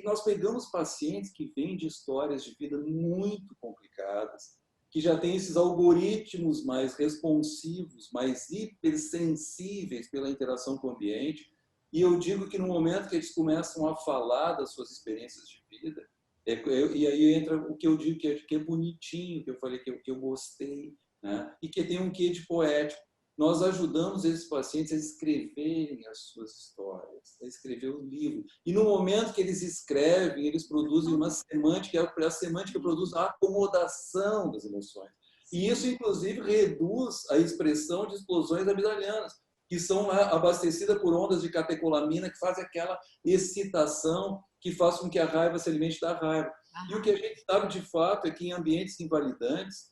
nós pegamos pacientes que vêm de histórias de vida muito complicadas, que já têm esses algoritmos mais responsivos, mais hipersensíveis pela interação com o ambiente. E eu digo que no momento que eles começam a falar das suas experiências de vida, e aí entra o que eu digo que é bonitinho, que eu falei que eu gostei, né? E que tem um quê de poético. Nós ajudamos esses pacientes a escreverem as suas histórias, a escrever o livro. E no momento que eles escrevem, eles produzem uma semântica, a semântica produz a acomodação das emoções. E isso, inclusive, reduz a expressão de explosões amigdalianas, que são abastecidas por ondas de catecolamina, que fazem aquela excitação que faz com que a raiva se alimente da raiva. E o que a gente sabe, de fato, é que em ambientes invalidantes,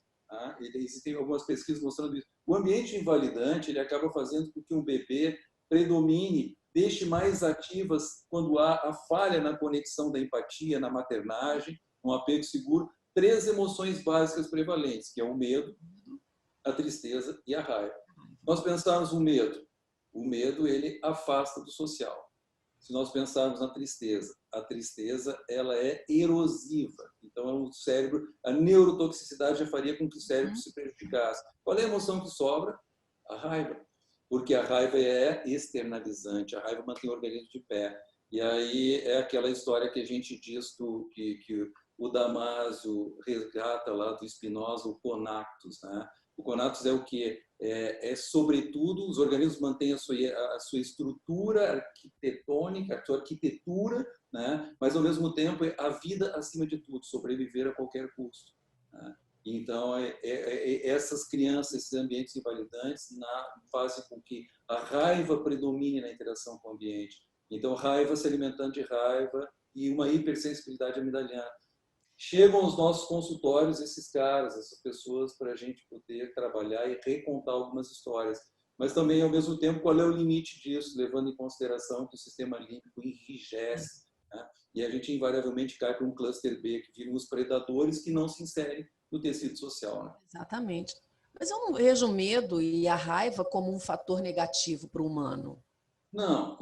existem algumas pesquisas mostrando isso, o ambiente invalidante ele acaba fazendo com que um bebê predomine, deixe mais ativas quando há a falha na conexão da empatia, na maternagem, um apego seguro, 3 emoções básicas prevalentes, que é o medo, a tristeza e a raiva. Nós pensarmos o medo ele afasta do social. Se nós pensarmos na tristeza, a tristeza ela é erosiva. Então, o cérebro, a neurotoxicidade já faria com que o cérebro se prejudicasse. Qual é a emoção que sobra? A raiva. Porque a raiva é externalizante, a raiva mantém o organismo de pé. E aí é aquela história que a gente diz que o Damasio resgata lá do Spinoza, o conatus, né? O conatus é o quê? Sobretudo, os organismos mantêm a sua estrutura arquitetônica, a sua arquitetura, né? Mas, ao mesmo tempo, é a vida acima de tudo, sobreviver a qualquer custo, né? Então, essas crianças, esses ambientes invalidantes, fazem com que a raiva predomine na interação com o ambiente. Então, raiva se alimentando de raiva e uma hipersensibilidade amigdaliana. Chegam aos nossos consultórios esses caras, essas pessoas, para a gente poder trabalhar e recontar algumas histórias. Mas também, ao mesmo tempo, qual é o limite disso, levando em consideração que o sistema límbico enrijece, né? E a gente invariavelmente cai para um cluster B, que viram os predadores que não se inserem no tecido social, né? Exatamente. Mas eu não vejo o medo e a raiva como um fator negativo para o humano. Não,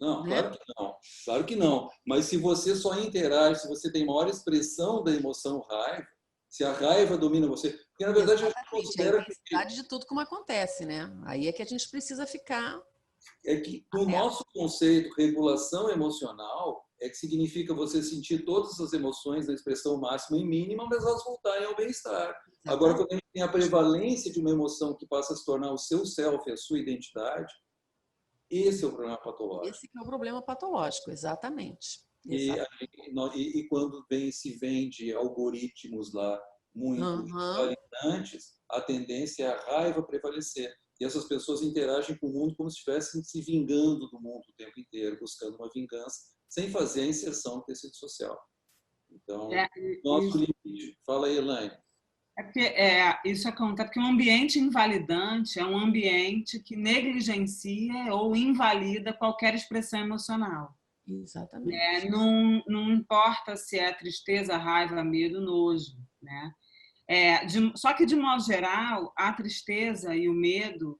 Né? claro que não. Claro que não. Mas se você só interage, se você tem maior expressão da emoção raiva, Se a raiva domina você... Porque, na verdade, a gente Exatamente, considera a intensidade de tudo como acontece, né? Aí é que a gente precisa ficar que no alerta. nosso conceito, regulação emocional que significa você sentir todas as emoções na expressão máxima e mínima, mas elas voltarem ao bem-estar. Agora, quando a gente tem a prevalência de uma emoção que passa a se tornar o seu self, a sua identidade, esse é o problema patológico. Esse que é o problema patológico, exatamente. E quando se vende algoritmos lá muito validantes, a tendência é a raiva prevalecer. E essas pessoas interagem com o mundo como se estivessem se vingando do mundo o tempo inteiro, buscando uma vingança, sem fazer a inserção no tecido social. Então, nosso limite. Fala aí, Elaine. Isso acontece porque um ambiente invalidante é um ambiente que negligencia ou invalida qualquer expressão emocional. Exatamente. Não importa se é tristeza, raiva, medo, nojo, né? Só que, de modo geral, a tristeza e o medo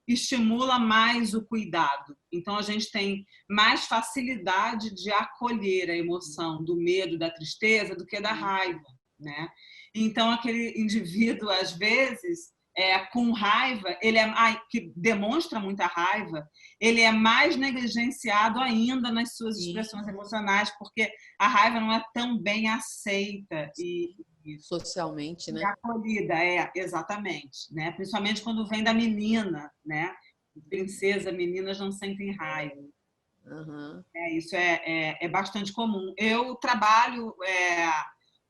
estimula mais o cuidado. Então, a gente tem mais facilidade de acolher a emoção do medo, da tristeza, do que da raiva, né? Então, aquele indivíduo, às vezes, com raiva, que demonstra muita raiva, ele é mais negligenciado ainda nas suas expressões emocionais, porque a raiva não é tão bem aceita e socialmente, né? Acolhida, exatamente, né? Principalmente quando vem da menina, né? Princesa, meninas não sentem raiva. Isso é bastante comum. Eu trabalho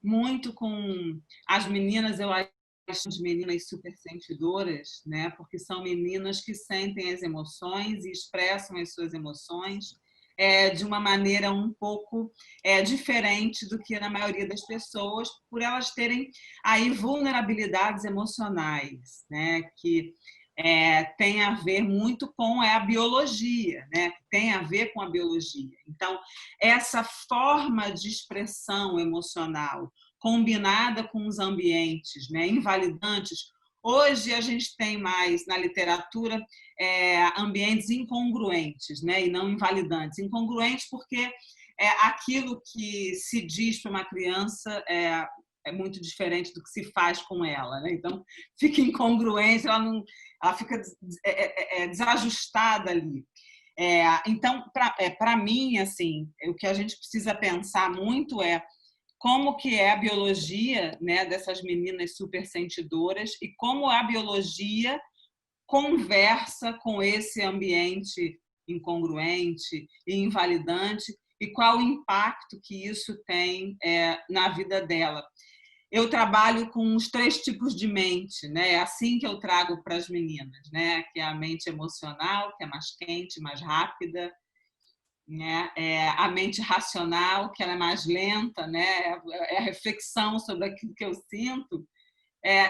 muito com as meninas, eu acho de meninas super sentidoras, né? Porque são meninas que sentem as emoções e expressam as suas emoções de uma maneira um pouco diferente do que na maioria das pessoas, por elas terem aí vulnerabilidades emocionais, né? Que tem a ver muito com a biologia, né? Tem a ver com a biologia. Então, essa forma de expressão emocional combinada com os ambientes, né, invalidantes. Hoje a gente tem mais na literatura ambientes incongruentes, né, e não invalidantes. Incongruentes porque aquilo que se diz para uma criança é muito diferente do que se faz com ela, né? Então fica incongruência, ela fica desajustada ali. Então, para mim, assim, o que a gente precisa pensar muito é como que é a biologia, né, dessas meninas supersentidoras e como a biologia conversa com esse ambiente incongruente e invalidante e qual o impacto que isso tem na vida dela. Eu trabalho com os 3 tipos de mente, né? É assim que eu trago para as meninas, né? Que é a mente emocional, que é mais quente, mais rápida, né? A mente racional, que ela é mais lenta, né? É a reflexão sobre aquilo que eu sinto,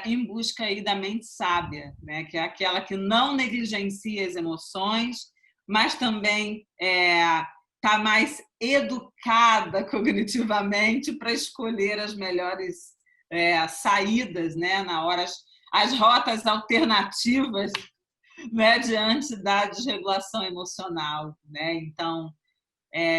em busca aí da mente sábia, né? Que é aquela que não negligencia as emoções, mas também está mais educada cognitivamente para escolher as melhores saídas, né? Na hora, as rotas alternativas, né? Diante da desregulação emocional, né? Então,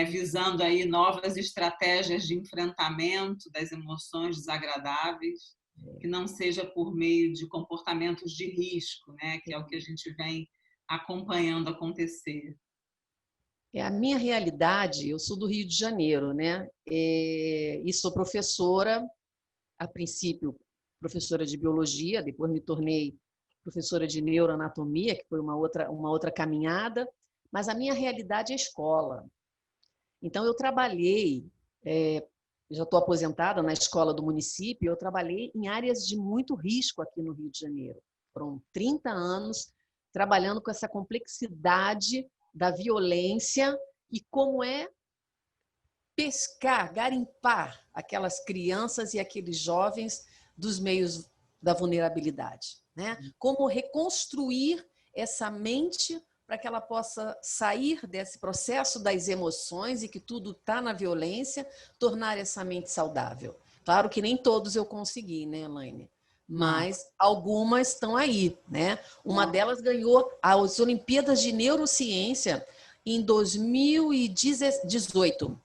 visando aí novas estratégias de enfrentamento das emoções desagradáveis, que não seja por meio de comportamentos de risco, né? Que é o que a gente vem acompanhando acontecer. A minha realidade, eu sou do Rio de Janeiro, né? E sou professora, a princípio professora de biologia, depois me tornei professora de neuroanatomia, que foi uma outra caminhada, mas a minha realidade é escola. Então, eu trabalhei, já estou aposentada na escola do município, eu trabalhei em áreas de muito risco aqui no Rio de Janeiro. Foram 30 anos trabalhando com essa complexidade da violência e como é pescar, garimpar aquelas crianças e aqueles jovens dos meios da vulnerabilidade, né? Como reconstruir essa mente para que ela possa sair desse processo das emoções e que tudo está na violência, tornar essa mente saudável. Claro que nem todos eu consegui, né, Elaine? Mas algumas estão aí, né? Uma delas ganhou as Olimpíadas de Neurociência em 2018.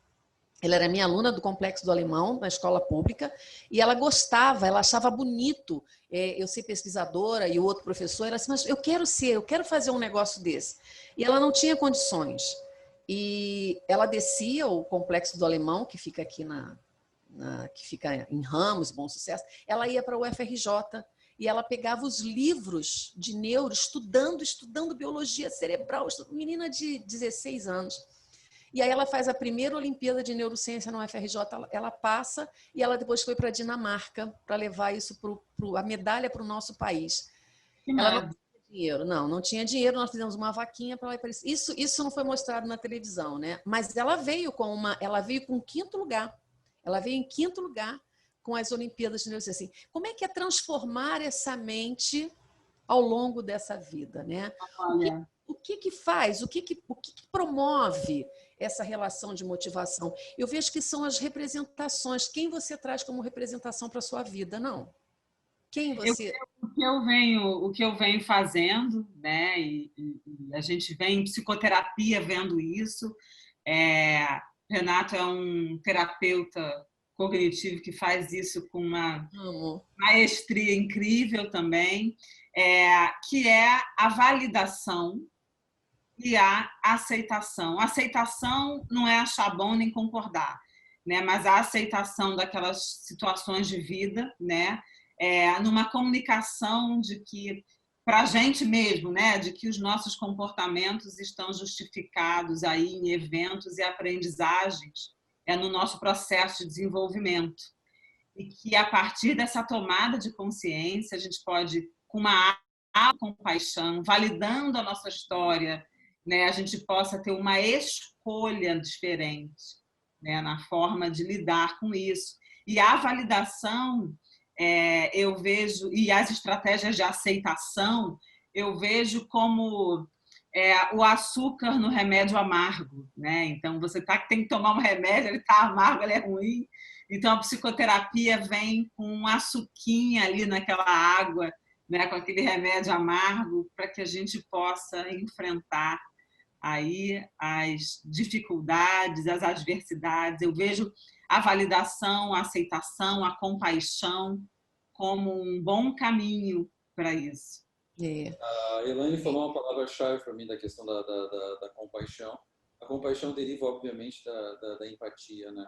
Ela era minha aluna do Complexo do Alemão, na escola pública, e ela gostava, ela achava bonito eu ser pesquisadora, e o outro professor era assim, mas eu quero fazer um negócio desse. E ela não tinha condições. E ela descia o Complexo do Alemão, que fica aqui que fica em Ramos, Bom Sucesso, ela ia para o UFRJ e ela pegava os livros de neuro, estudando biologia cerebral, menina de 16 anos. E aí ela faz a primeira Olimpíada de Neurociência na UFRJ, ela passa, e ela depois foi para a Dinamarca para levar isso a medalha para o nosso país. Ela não tinha dinheiro, não tinha dinheiro, nós fizemos uma vaquinha para lá e para isso. Isso não foi mostrado na televisão, né? Mas ela veio com quinto lugar. Ela veio em quinto lugar com as Olimpíadas de Neurociência. Assim, como é que é transformar essa mente ao longo dessa vida, né? Olha, O que faz? O que promove essa relação de motivação? Eu vejo que são as representações. Quem você traz como representação para a sua vida, não? Quem você... o que eu venho fazendo, né? E a gente vem em psicoterapia vendo isso. Renato é um terapeuta cognitivo que faz isso com uma maestria incrível também, que é a validação e a aceitação. A aceitação não é achar bom nem concordar, né? Mas a aceitação daquelas situações de vida, né? Numa comunicação de que, para a gente mesmo, né? De que os nossos comportamentos estão justificados aí em eventos e aprendizagens no nosso processo de desenvolvimento. E que, a partir dessa tomada de consciência, a gente pode, com uma compaixão, validando a nossa história, né, a gente possa ter uma escolha diferente, né, na forma de lidar com isso. E a validação, eu vejo, e as estratégias de aceitação, eu vejo como o açúcar no remédio amargo, né? Então, você tem que tomar um remédio, ele está amargo, ele é ruim. Então, a psicoterapia vem com um açuquinha ali naquela água, né, com aquele remédio amargo, para que a gente possa enfrentar aí as dificuldades, as adversidades. Eu vejo a validação, a aceitação, a compaixão como um bom caminho para isso. A Elaine falou uma palavra-chave para mim da questão da compaixão. A compaixão deriva, obviamente, da empatia, né?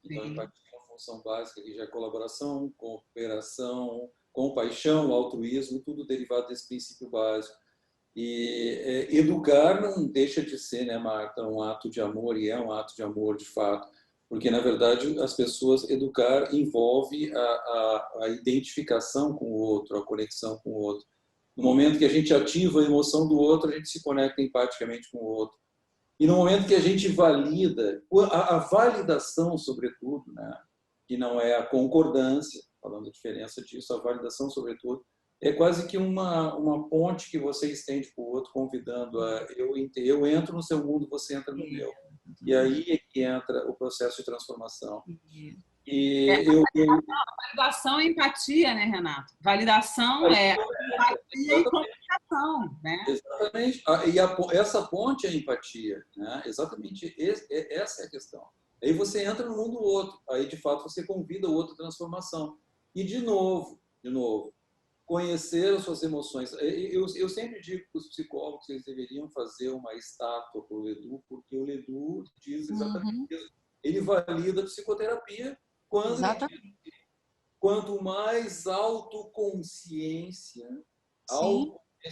Então, a empatia é uma função básica, que já é colaboração, cooperação, compaixão, altruísmo, tudo derivado desse princípio básico. E educar não deixa de ser, né, Marta, um ato de amor, e é um ato de amor de fato, porque na verdade as pessoas, educar envolve a identificação com o outro, a conexão com o outro. No momento que a gente ativa a emoção do outro, a gente se conecta empaticamente com o outro. E no momento que a gente valida, a validação sobretudo, né, que não é a concordância, falando a diferença disso, a validação sobretudo, é quase que uma ponte que você estende para o outro, convidando a eu entro no seu mundo, você entra no meu. E aí é que entra o processo de transformação. Validação e empatia, né, Renato? Validação empatia e comunicação, né? Exatamente. E essa ponte é a empatia, né? Exatamente. Essa é a questão. Aí você entra no mundo do outro. Aí, de fato, você convida o outro à transformação. E, de novo, conhecer as suas emoções. Eu sempre digo para os psicólogos que eles deveriam fazer uma estátua para o Ledu, porque o Ledu diz exatamente isso. Ele valida a psicoterapia quando ele diz que quanto mais autoconsciência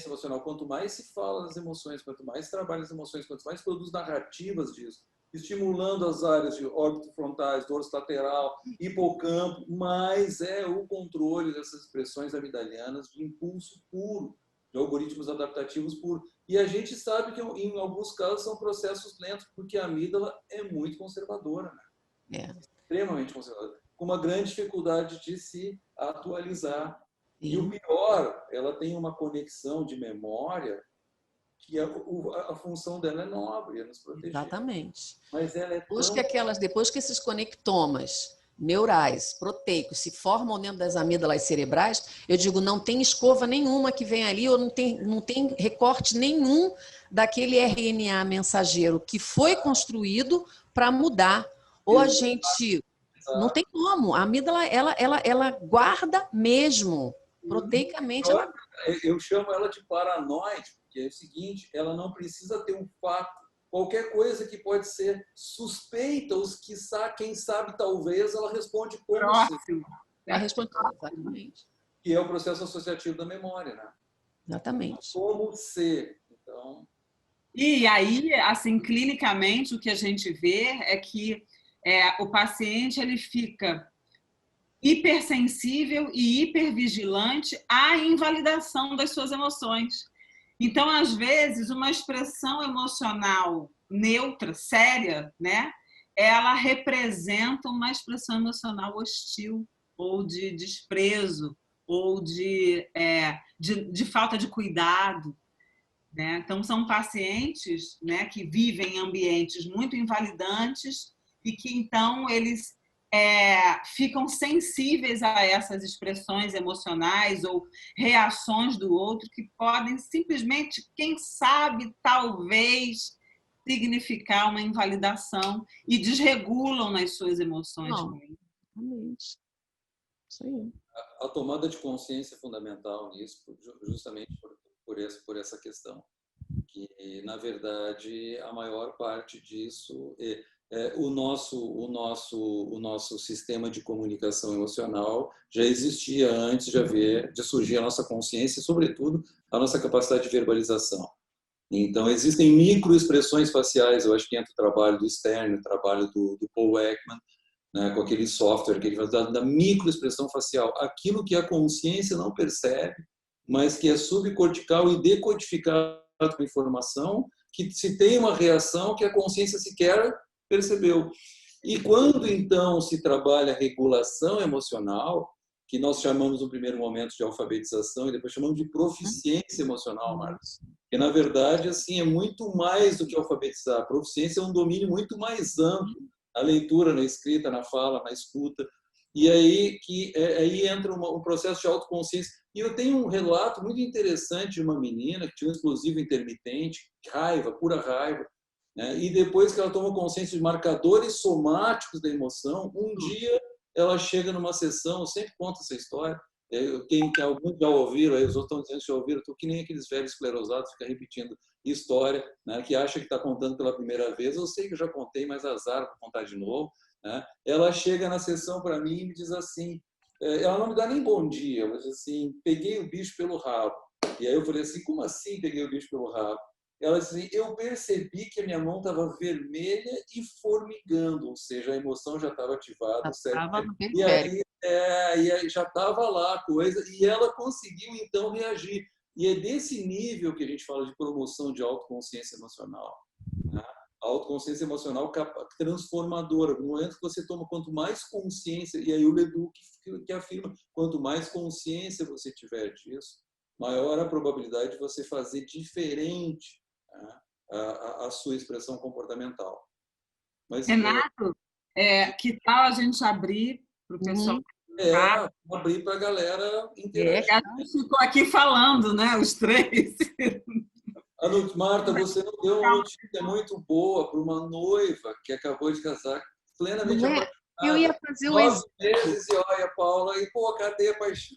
emocional, quanto mais se fala das emoções, quanto mais trabalha as emoções, quanto mais produz narrativas disso, estimulando as áreas de órbito frontais, dorso lateral, hipocampo, mais é o controle dessas expressões amigdalianas de impulso puro, de algoritmos adaptativos puros. E a gente sabe que, em alguns casos, são processos lentos, porque a amígdala é muito conservadora, né? Extremamente conservadora, com uma grande dificuldade de se atualizar. E o pior, ela tem uma conexão de memória que a função dela é nobre, é nos proteger. Exatamente. Mas ela é depois que esses conectomas neurais, proteicos, se formam dentro das amígdalas cerebrais, eu digo, não tem escova nenhuma que vem ali, ou não tem recorte nenhum daquele RNA mensageiro que foi construído para mudar Ou a gente... Não tem como. A amígdala, ela guarda mesmo. Proteicamente, ela... Eu chamo ela de paranoide, porque é o seguinte, ela não precisa ter um fato. Qualquer coisa que pode ser suspeita, quem sabe, talvez, ela responde como Próximo. Ela responde exatamente. que é o processo associativo da memória, né? Exatamente. Como ser. Então... E aí, assim, clinicamente, o que a gente vê é que o paciente ele fica hipersensível e hipervigilante à invalidação das suas emoções. Então, às vezes, uma expressão emocional neutra, séria, né? Ela representa uma expressão emocional hostil, ou de desprezo, ou de falta de cuidado. Né? Então, são pacientes, né, que vivem em ambientes muito invalidantes e que, então, eles ficam sensíveis a essas expressões emocionais ou reações do outro que podem simplesmente, quem sabe, talvez, significar uma invalidação e desregulam nas suas emoções. Não, exatamente. Isso aí. A tomada de consciência é fundamental nisso, justamente por essa questão. Que, na verdade, a maior parte disso o nosso sistema de comunicação emocional já existia antes de surgir a nossa consciência e, sobretudo, a nossa capacidade de verbalização. Então, existem microexpressões faciais, eu acho que entra o trabalho do Stern, o trabalho do Paul Ekman, né, com aquele software que ele faz da microexpressão facial, aquilo que a consciência não percebe, mas que é subcortical e decodificado com informação, que se tem uma reação que a consciência sequer percebeu. E quando, então, se trabalha a regulação emocional, que nós chamamos no primeiro momento de alfabetização e depois chamamos de proficiência emocional, Marcos, que, na verdade, assim, é muito mais do que alfabetizar. A proficiência é um domínio muito mais amplo, na leitura, na escrita, na fala, na escuta. E aí entra um processo de autoconsciência. E eu tenho um relato muito interessante de uma menina que tinha um explosivo intermitente, raiva, pura raiva, né? E depois que ela toma consciência de marcadores somáticos da emoção, um dia ela chega numa sessão, eu sempre conto essa história, alguns já ouviram, aí os outros estão dizendo que já ouviram, estou que nem aqueles velhos esclerosados, ficam repetindo história, né? Que acha que está contando pela primeira vez, eu sei que eu já contei, mas azar para contar de novo. Né? Ela chega na sessão para mim e me diz assim, ela não me dá nem bom dia, ela diz assim, peguei o bicho pelo rabo. E aí eu falei assim, como assim peguei o bicho pelo rabo? Ela disse assim, eu percebi que a minha mão estava vermelha e formigando, ou seja, a emoção já estava ativada. E aí já estava lá a coisa, e ela conseguiu então reagir. E é desse nível que a gente fala de promoção de autoconsciência emocional. Né? A autoconsciência emocional transformadora. No momento que você toma, quanto mais consciência, e aí o Leduc que afirma, quanto mais consciência você tiver disso, maior a probabilidade de você fazer diferente, né, a sua expressão comportamental. Mas, Renato, que tal a gente abrir para o pessoal? Abrir para a galera interagir. A gente ficou aqui falando, né, os três. Marta, você não deu uma notícia muito boa para uma noiva que acabou de casar, plenamente apaixonada. Eu ia fazer 9 meses e olha, Paula, e pô, cadê a paixão?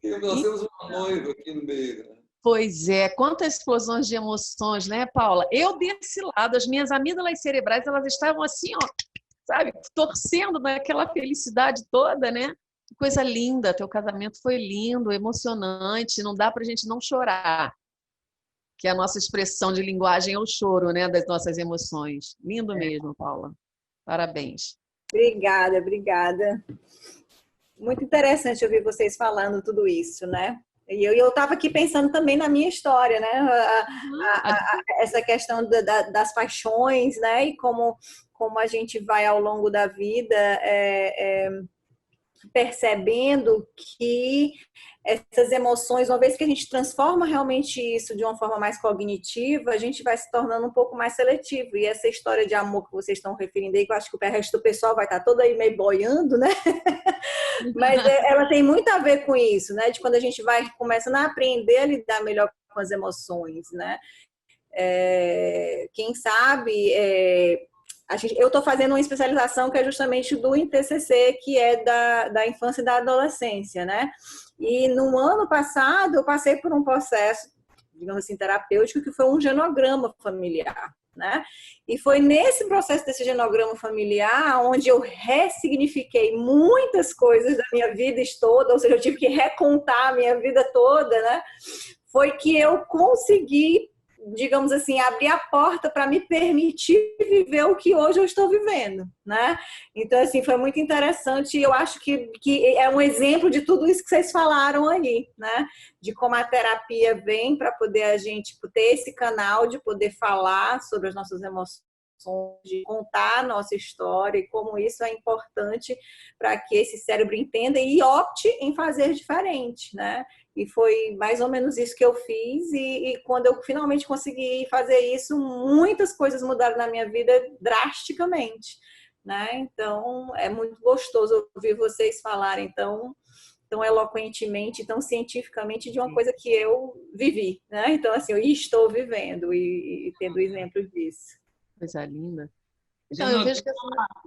Nós temos uma noiva aqui no meio, né? Pois é, quantas explosões de emoções, né, Paula? Eu desse lado, as minhas amígdalas cerebrais, elas estavam assim, ó, sabe, torcendo naquela felicidade toda, né? Que coisa linda, teu casamento foi lindo, emocionante, não dá pra gente não chorar. Que a nossa expressão de linguagem é o choro, né, das nossas emoções. Lindo mesmo, Paula. Parabéns. Obrigada, obrigada. Muito interessante ouvir vocês falando tudo isso, né? E eu estava aqui pensando também na minha história, né? Essa questão das paixões, né? E como a gente vai ao longo da vida percebendo que essas emoções, uma vez que a gente transforma realmente isso de uma forma mais cognitiva, a gente vai se tornando um pouco mais seletivo. E essa história de amor que vocês estão referindo aí, que eu acho que o resto do pessoal vai estar todo aí meio boiando, né? Mas ela tem muito a ver com isso, né? De quando a gente vai começando a aprender a lidar melhor com as emoções, né? Quem sabe, eu estou fazendo uma especialização que é justamente do INTCC, que é da infância e da adolescência, né? E no ano passado eu passei por um processo, digamos assim, terapêutico, que foi um genograma familiar, né? E foi nesse processo desse genograma familiar onde eu ressignifiquei muitas coisas da minha vida toda, ou seja, eu tive que recontar a minha vida toda, né? Foi que eu consegui, digamos assim, abrir a porta para me permitir viver o que hoje eu estou vivendo, né? Então, assim, foi muito interessante e eu acho que é um exemplo de tudo isso que vocês falaram aí, né? De como a terapia vem para poder a gente ter esse canal de poder falar sobre as nossas emoções, de contar a nossa história e como isso é importante para que esse cérebro entenda e opte em fazer diferente, né? E foi mais ou menos isso que eu fiz e quando eu finalmente consegui fazer isso, muitas coisas mudaram na minha vida drasticamente, né? Então, é muito gostoso ouvir vocês falarem tão eloquentemente, tão cientificamente de uma coisa que eu vivi, né? Então, assim, eu estou vivendo e tendo exemplo disso. Coisa linda. Então, eu vejo que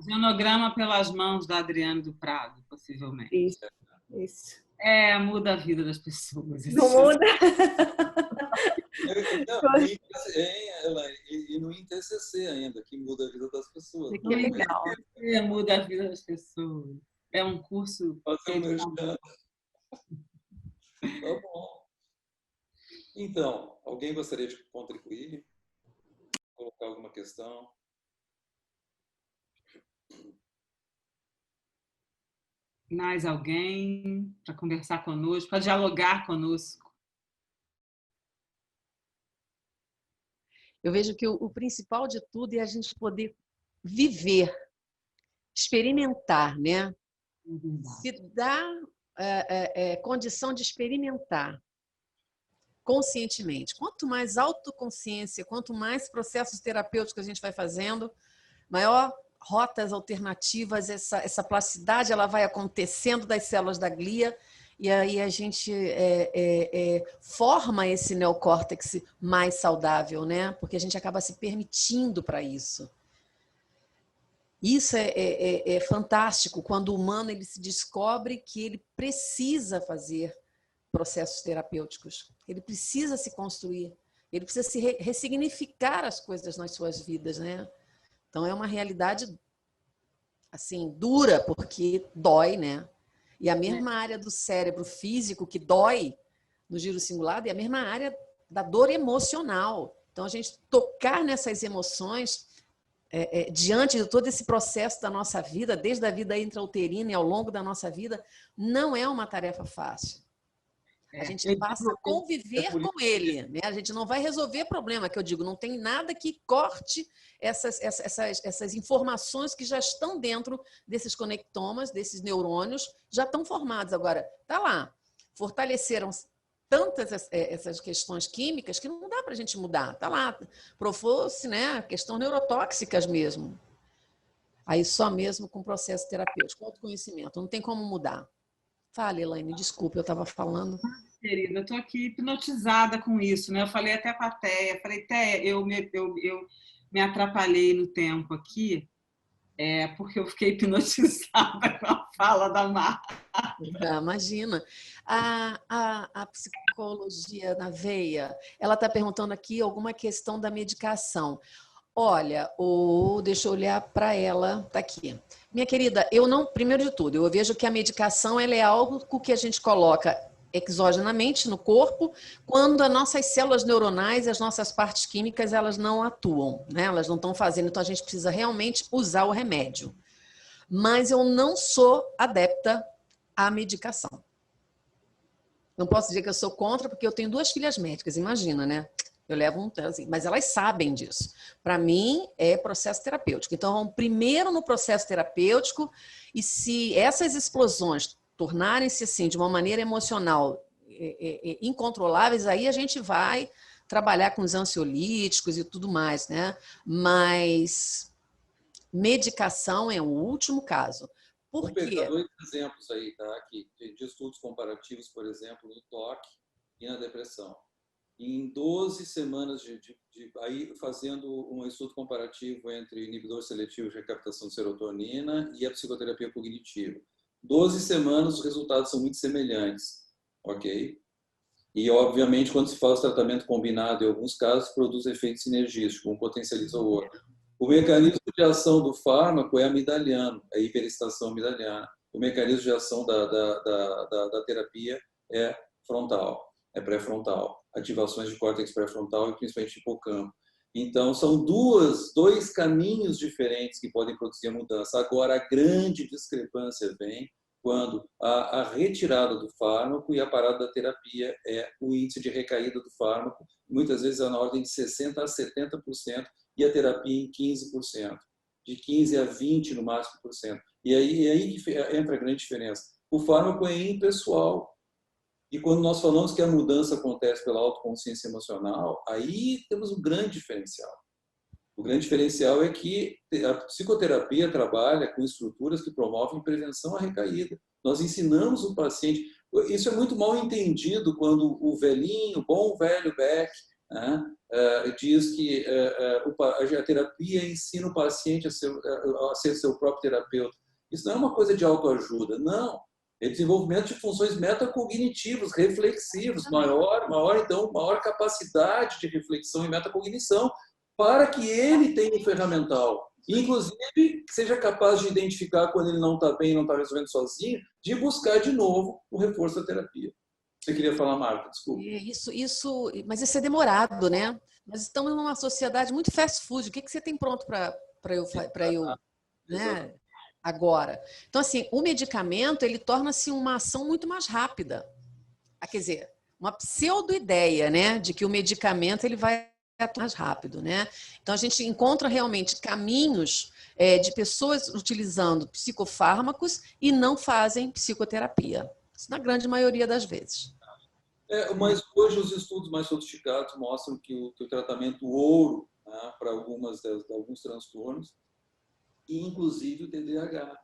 Genograma pelas mãos da Adriane do Prado, possivelmente. Isso. Muda a vida das pessoas. Não muda? E no INTCC ainda, que muda a vida das pessoas. Que legal. Muda a vida das pessoas. É um curso... Fazer um merchan. Tá bom. Então, alguém gostaria de contribuir? Colocar alguma questão? Mais alguém para conversar conosco, para dialogar conosco? Eu vejo que o principal de tudo é a gente poder viver, experimentar, né? Se dar condição de experimentar conscientemente. Quanto mais autoconsciência, quanto mais processos terapêuticos a gente vai fazendo, maior rotas alternativas, essa plasticidade ela vai acontecendo das células da glia e aí a gente forma esse neocórtex mais saudável, né? Porque a gente acaba se permitindo para isso. Isso é fantástico quando o humano ele se descobre que ele precisa fazer processos terapêuticos, ele precisa se construir, ele precisa se ressignificar as coisas nas suas vidas, né? Então é uma realidade assim dura porque dói, né? E a mesma área do cérebro físico que dói no giro cingulado é a mesma área da dor emocional. Então a gente tocar nessas emoções diante de todo esse processo da nossa vida, desde a vida intrauterina e ao longo da nossa vida, não é uma tarefa fácil. A gente passa a conviver com ele, né? A gente não vai resolver problema, que eu digo, não tem nada que corte essas informações que já estão dentro desses conectomas, desses neurônios, já estão formados. Agora, tá lá, fortaleceram tantas essas questões químicas que não dá para a gente mudar. Tá lá, profou-se, né, questões neurotóxicas mesmo. Aí só mesmo com processo terapêutico, autoconhecimento, não tem como mudar. Fale, Elaine, desculpa, eu estava falando. Querida, eu estou aqui hipnotizada com isso, né? Eu falei até com a Téia, falei, Téia, eu me atrapalhei no tempo aqui, porque eu fiquei hipnotizada com a fala da Marta. Imagina. A psicologia na veia, ela está perguntando aqui alguma questão da medicação. Olha, deixa eu olhar para ela, tá aqui. Minha querida, primeiro de tudo, eu vejo que a medicação ela é algo que a gente coloca exogenamente no corpo quando as nossas células neuronais, as nossas partes químicas, elas não atuam, né? Elas não estão fazendo, então a gente precisa realmente usar o remédio. Mas eu não sou adepta à medicação. Não posso dizer que eu sou contra, porque eu tenho 2 filhas médicas, imagina, né? Eu levo assim, mas elas sabem disso. Para mim, é processo terapêutico. Então, vamos primeiro no processo terapêutico e se essas explosões tornarem-se assim, de uma maneira emocional incontroláveis, aí a gente vai trabalhar com os ansiolíticos e tudo mais, né? Mas medicação é o último caso. Por quê? Vou pegar 2 exemplos aí, tá? Aqui, de estudos comparativos, por exemplo, no toque e na depressão. Em 12 semanas aí fazendo um estudo comparativo entre inibidor seletivo de recaptação de serotonina e a psicoterapia cognitiva. 12 semanas, os resultados são muito semelhantes, ok? E, obviamente, quando se faz tratamento combinado, em alguns casos, produz efeito sinergístico, um potencializa o outro. O mecanismo de ação do fármaco é amidaliano, é hiperestação amidaliana. O mecanismo de ação da terapia é frontal, é pré-frontal. Ativações de córtex pré-frontal e principalmente hipocampo. Então, são dois caminhos diferentes que podem produzir a mudança. Agora, a grande discrepância vem quando a retirada do fármaco e a parada da terapia é o índice de recaída do fármaco, muitas vezes é na ordem de 60% a 70%, e a terapia em 15%, de 15% a 20% no máximo por cento. E aí que entra a grande diferença. O fármaco é impessoal. E quando nós falamos que a mudança acontece pela autoconsciência emocional, aí temos um grande diferencial. O grande diferencial é que a psicoterapia trabalha com estruturas que promovem prevenção à recaída. Nós ensinamos o paciente. Isso é muito mal entendido quando o velhinho, o bom velho Beck, né, diz que a terapia ensina o paciente a ser seu próprio terapeuta. Isso não é uma coisa de autoajuda, não. É desenvolvimento de funções metacognitivas, reflexivas, maior capacidade de reflexão e metacognição, para que ele tenha um ferramental. Inclusive, seja capaz de identificar quando ele não está bem, não está resolvendo sozinho, de buscar de novo o reforço da terapia. Você queria falar, Marta? Desculpa. Mas isso é demorado, né? Nós estamos numa sociedade muito fast food. O que você tem pronto para eu né? Agora? Então, assim, o medicamento, ele torna-se uma ação muito mais rápida. Quer dizer, uma pseudo-ideia, né? De que o medicamento ele vai mais rápido, né? Então, a gente encontra realmente caminhos de pessoas utilizando psicofármacos e não fazem psicoterapia. Isso na grande maioria das vezes. Mas hoje os estudos mais sofisticados mostram que o tratamento ouro, né, para alguns transtornos, e inclusive o TDAH.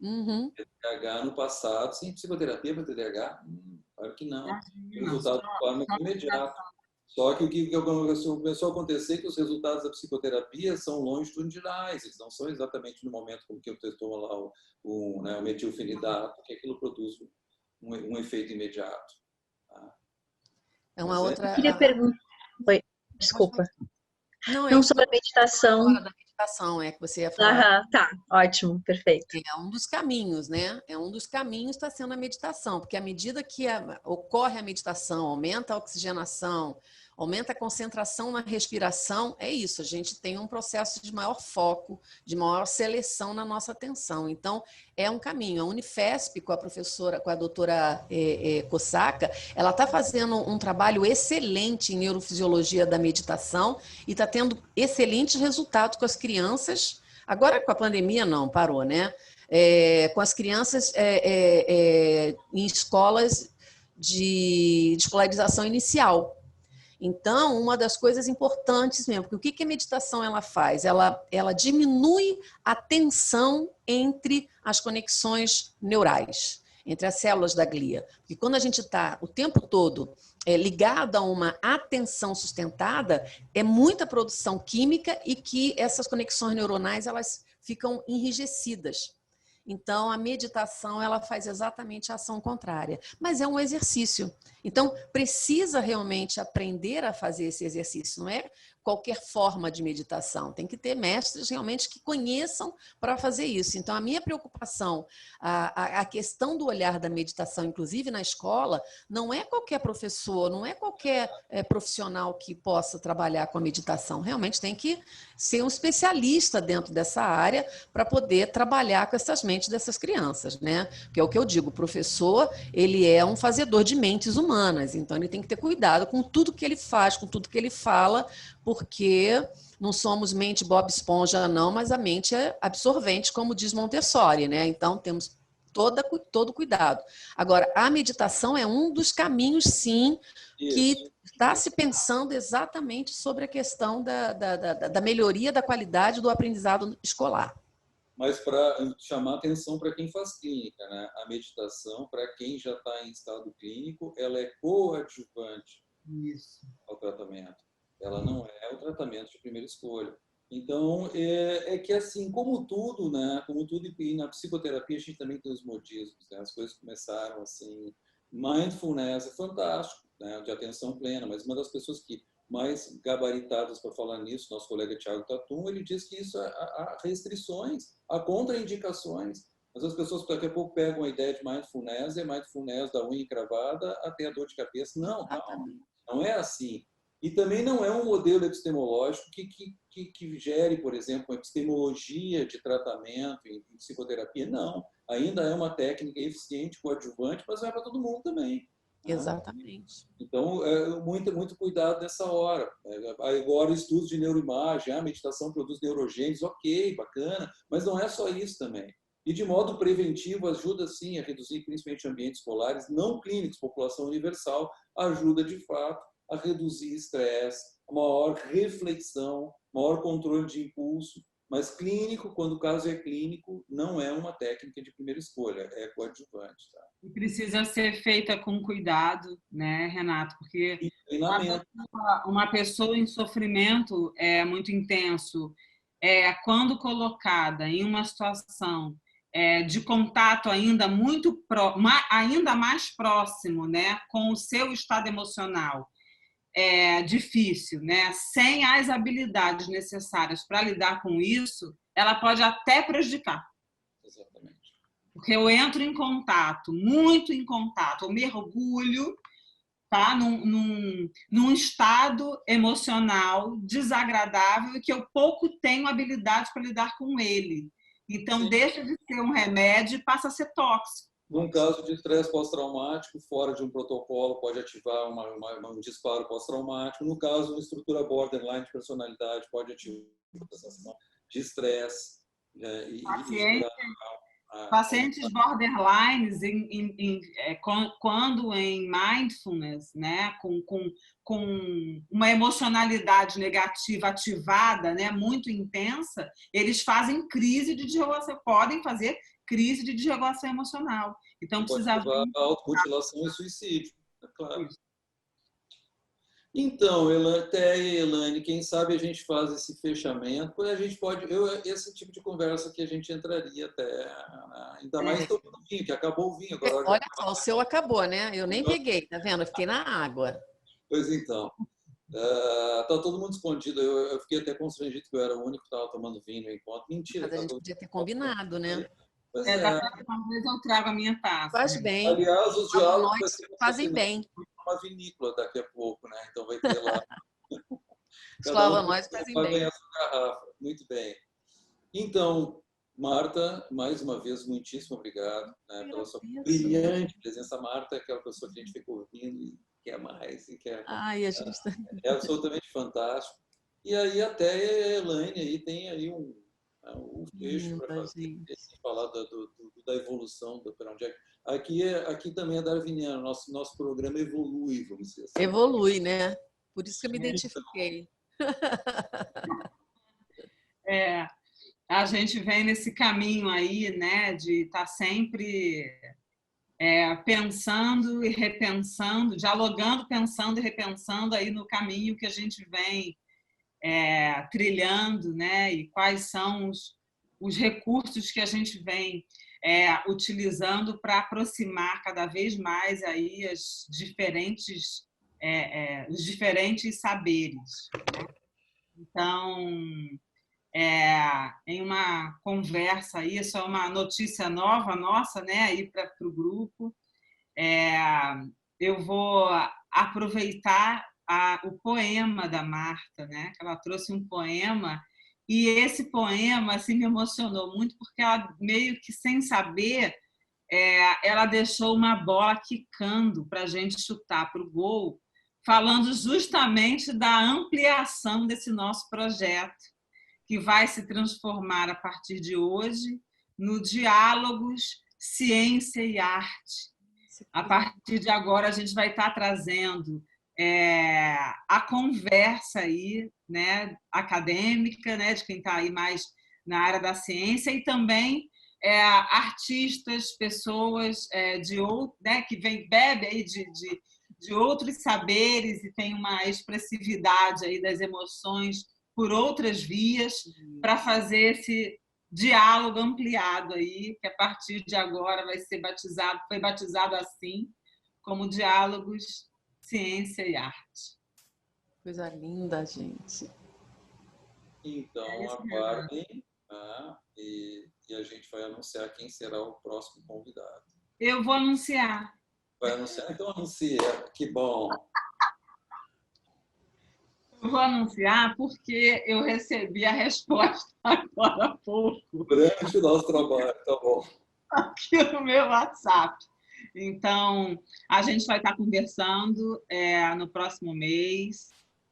Uhum. TDAH no passado, sem psicoterapia para TDAH? Claro que não. O resultado do fármaco é imediato. Só que o que começou a acontecer é que os resultados da psicoterapia são longitudinais, eles não são exatamente no momento como que eu testou lá o metilfenidato, que aquilo produz um efeito imediato. É uma outra. Eu queria perguntar. Oi, desculpa. Não, sobre a meditação. Da meditação, que você ia falar. Tá, ótimo, perfeito. É um dos caminhos, né? É um dos caminhos está sendo a meditação, porque à medida que ocorre a meditação, aumenta a oxigenação, aumenta a concentração na respiração, é isso, a gente tem um processo de maior foco, de maior seleção na nossa atenção. Então, é um caminho. A Unifesp, com a doutora Kosaka, ela está fazendo um trabalho excelente em neurofisiologia da meditação e está tendo excelentes resultados com as crianças. Agora, com a pandemia, não, parou, né? Com as crianças em escolas de escolarização inicial. Então, uma das coisas importantes mesmo, porque o que a meditação ela faz? Ela diminui a tensão entre as conexões neurais, entre as células da glia. Porque quando a gente está o tempo todo ligado a uma atenção sustentada, é muita produção química e que essas conexões neuronais elas ficam enrijecidas. Então, a meditação ela faz exatamente a ação contrária, mas é um exercício. Então, precisa realmente aprender a fazer esse exercício, não é qualquer forma de meditação. Tem que ter mestres realmente que conheçam para fazer isso. Então, a minha preocupação, a questão do olhar da meditação, inclusive na escola, não é qualquer professor, não é qualquer profissional que possa trabalhar com a meditação. Realmente tem que ser um especialista dentro dessa área para poder trabalhar com essas mentes dessas crianças, né? Porque é o que eu digo, o professor, ele é um fazedor de mentes humanas, então ele tem que ter cuidado com tudo que ele faz, com tudo que ele fala, porque não somos mente Bob Esponja, não, mas a mente é absorvente, como diz Montessori, né? Então temos todo cuidado. Agora, a meditação é um dos caminhos, sim, que está se pensando exatamente sobre a questão da melhoria da qualidade do aprendizado escolar. Mas para chamar atenção para quem faz clínica, né? A meditação, para quem já está em estado clínico, ela é coadjuvante. Isso. ao tratamento. Ela não é o tratamento de primeira escolha. Então, é que assim, como tudo, né? Como tudo, e na psicoterapia a gente também tem os modismos, né? As coisas começaram assim. Mindfulness é fantástico, né? De atenção plena, mas uma das pessoas que mais gabaritadas para falar nisso, nosso colega Tiago Tatum, ele diz que isso há restrições, há contraindicações. Mas as pessoas daqui a pouco pegam a ideia de mindfulness, é mindfulness da unha encravada até a dor de cabeça. Não, calma, não é assim. E também não é um modelo epistemológico que gere, por exemplo, uma epistemologia de tratamento em psicoterapia. Não, ainda é uma técnica eficiente, coadjuvante, mas não é para todo mundo também. Exatamente. Então, muito cuidado nessa hora. Agora, estudos de neuroimagem, a meditação produz neurogênios, ok, bacana, mas não é só isso também. E, de modo preventivo, ajuda, sim, a reduzir, principalmente ambientes escolares, não clínicos, população universal, ajuda, de fato, a reduzir estresse, maior reflexão, maior controle de impulso. Mas clínico, quando o caso é clínico, não é uma técnica de primeira escolha, é coadjuvante. Tá? E precisa ser feita com cuidado, né, Renato? Porque E treinamento. uma pessoa em sofrimento muito intenso, quando colocada em uma situação de contato ainda ainda mais próximo, né, com o seu estado emocional, difícil, né, sem as habilidades necessárias para lidar com isso, ela pode até prejudicar. Exatamente. Porque eu entro em contato, muito em contato, eu mergulho, tá, num estado emocional desagradável e que eu pouco tenho habilidade para lidar com ele. Então, Sim. deixa de ser um remédio e passa a ser tóxico. Num caso de estresse pós-traumático, fora de um protocolo, pode ativar um disparo pós-traumático. No caso, uma estrutura borderline de personalidade pode ativar a sensação de estresse. Pacientes borderlines, quando em mindfulness, né, com uma emocionalidade negativa ativada, né, muito intensa, eles fazem crise de desregulação, podem fazer crise de desregulação emocional. Então, precisa levar a automutilação e suicídio, é claro. Então, Elaine, quem sabe a gente faz esse fechamento, a gente pode, esse tipo de conversa que a gente entraria até, ainda mais tomando vinho, que acabou o vinho. Agora Olha só, o seu acabou, né? Eu nem peguei, tá vendo? Eu fiquei na água. Pois então. Tá todo mundo escondido. Eu fiquei até constrangido que eu era o único que estava tomando vinho no encontro. Mentira. Mas a gente podia ter combinado, né? Pois da próxima vez eu trago a minha taça. Faz bem. Aliás, os diálogos nós fazem bem. Uma vinícola daqui a pouco, né? Então vai ter lá. Nós fazem vai bem. ganhar sua garrafa. Muito bem. Então, Marta, mais uma vez, muitíssimo obrigado, né, pela sua brilhante presença. Marta é aquela pessoa que a gente fica ouvindo e quer mais. E quer, Ai, a gente tá... é absolutamente fantástico. E aí até a Elaine aí tem aí um fecho para fazer, falar da evolução, para onde é. Aqui também é darwiniano, nosso programa evolui, vamos dizer assim. Evolui, né? Por isso que eu me identifiquei. A gente vem nesse caminho aí, né, de estar sempre pensando e repensando, dialogando, pensando e repensando aí no caminho que a gente vem trilhando, né, e quais são os recursos que a gente vem utilizando para aproximar cada vez mais aí os diferentes saberes. Né? Então, em uma conversa aí, isso é uma notícia nova nossa, né, aí para o grupo, eu vou aproveitar o poema da Marta, né? Ela trouxe um poema e esse poema assim, me emocionou muito porque ela meio que sem saber ela deixou uma bola quicando para a gente chutar para o gol, falando justamente da ampliação desse nosso projeto, que vai se transformar a partir de hoje no Diálogos Ciência e Arte. A partir de agora, a gente vai estar trazendo a conversa aí, né, acadêmica, né, de quem está aí mais na área da ciência, e também artistas, pessoas que bebe aí de outros saberes e tem uma expressividade aí das emoções por outras vias para fazer esse diálogo ampliado aí, que a partir de agora vai ser batizado, foi batizado assim, como Diálogos, Ciência e Arte. Coisa linda, gente. Então, aguardem, né? E a gente vai anunciar quem será o próximo convidado. Eu vou anunciar. Vai anunciar? Então anuncia. Que bom. Eu vou anunciar porque eu recebi a resposta agora há pouco. Durante o nosso trabalho, tá bom. Aqui no meu WhatsApp. Então, a gente vai estar conversando no próximo mês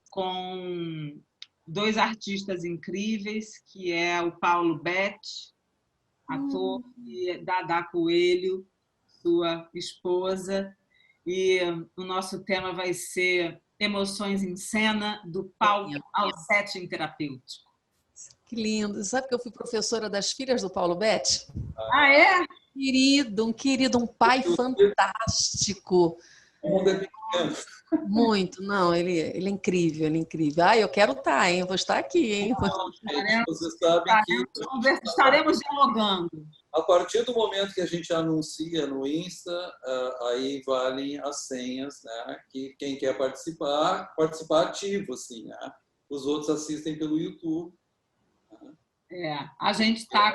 com 2 artistas incríveis, que é o Paulo Betti, ator, e Dada Coelho, sua esposa. E o nosso tema vai ser Emoções em Cena, do palco ao setting terapêutico. Que lindo. Sabe que eu fui professora das filhas do Paulo Betti? Ah, é? Querido, um pai fantástico. O mundo é pequeno. Muito, não, ele é incrível, ele é incrível. Ah, eu quero estar, hein? Eu vou estar aqui, hein? Gente, vocês sabem que estaremos dialogando. a partir do momento que a gente anuncia no Insta, aí valem as senhas, né? Que quem quer participar ativo, assim, né? Os outros assistem pelo YouTube. A gente está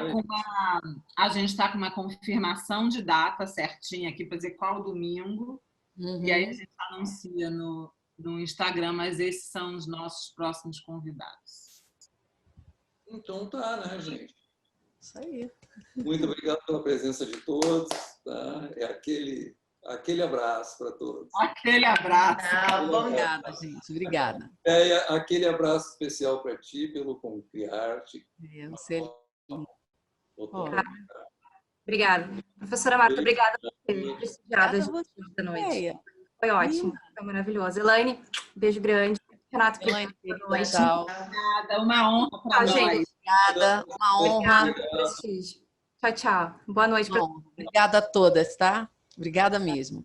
com uma confirmação de data certinha aqui para dizer qual domingo. E aí a gente anuncia no Instagram, mas esses são os nossos próximos convidados. Então tá, né, gente? Isso aí. Muito obrigado pela presença de todos. Tá? É aquele abraço para todos. Aquele abraço. Obrigada, gente. Obrigada. Aquele abraço especial para ti pelo Concriarte. Você Obrigada. Professora Marta, obrigada por ter prestigiado a gente esta noite. Foi ótimo, foi maravilhoso. Elaine, beijo grande. Renato, Elaine, boa noite. Obrigada, uma honra para nós. Gente. Obrigada, uma honra. Tchau, tchau. Boa noite. Obrigada a todas, tá? Obrigada mesmo.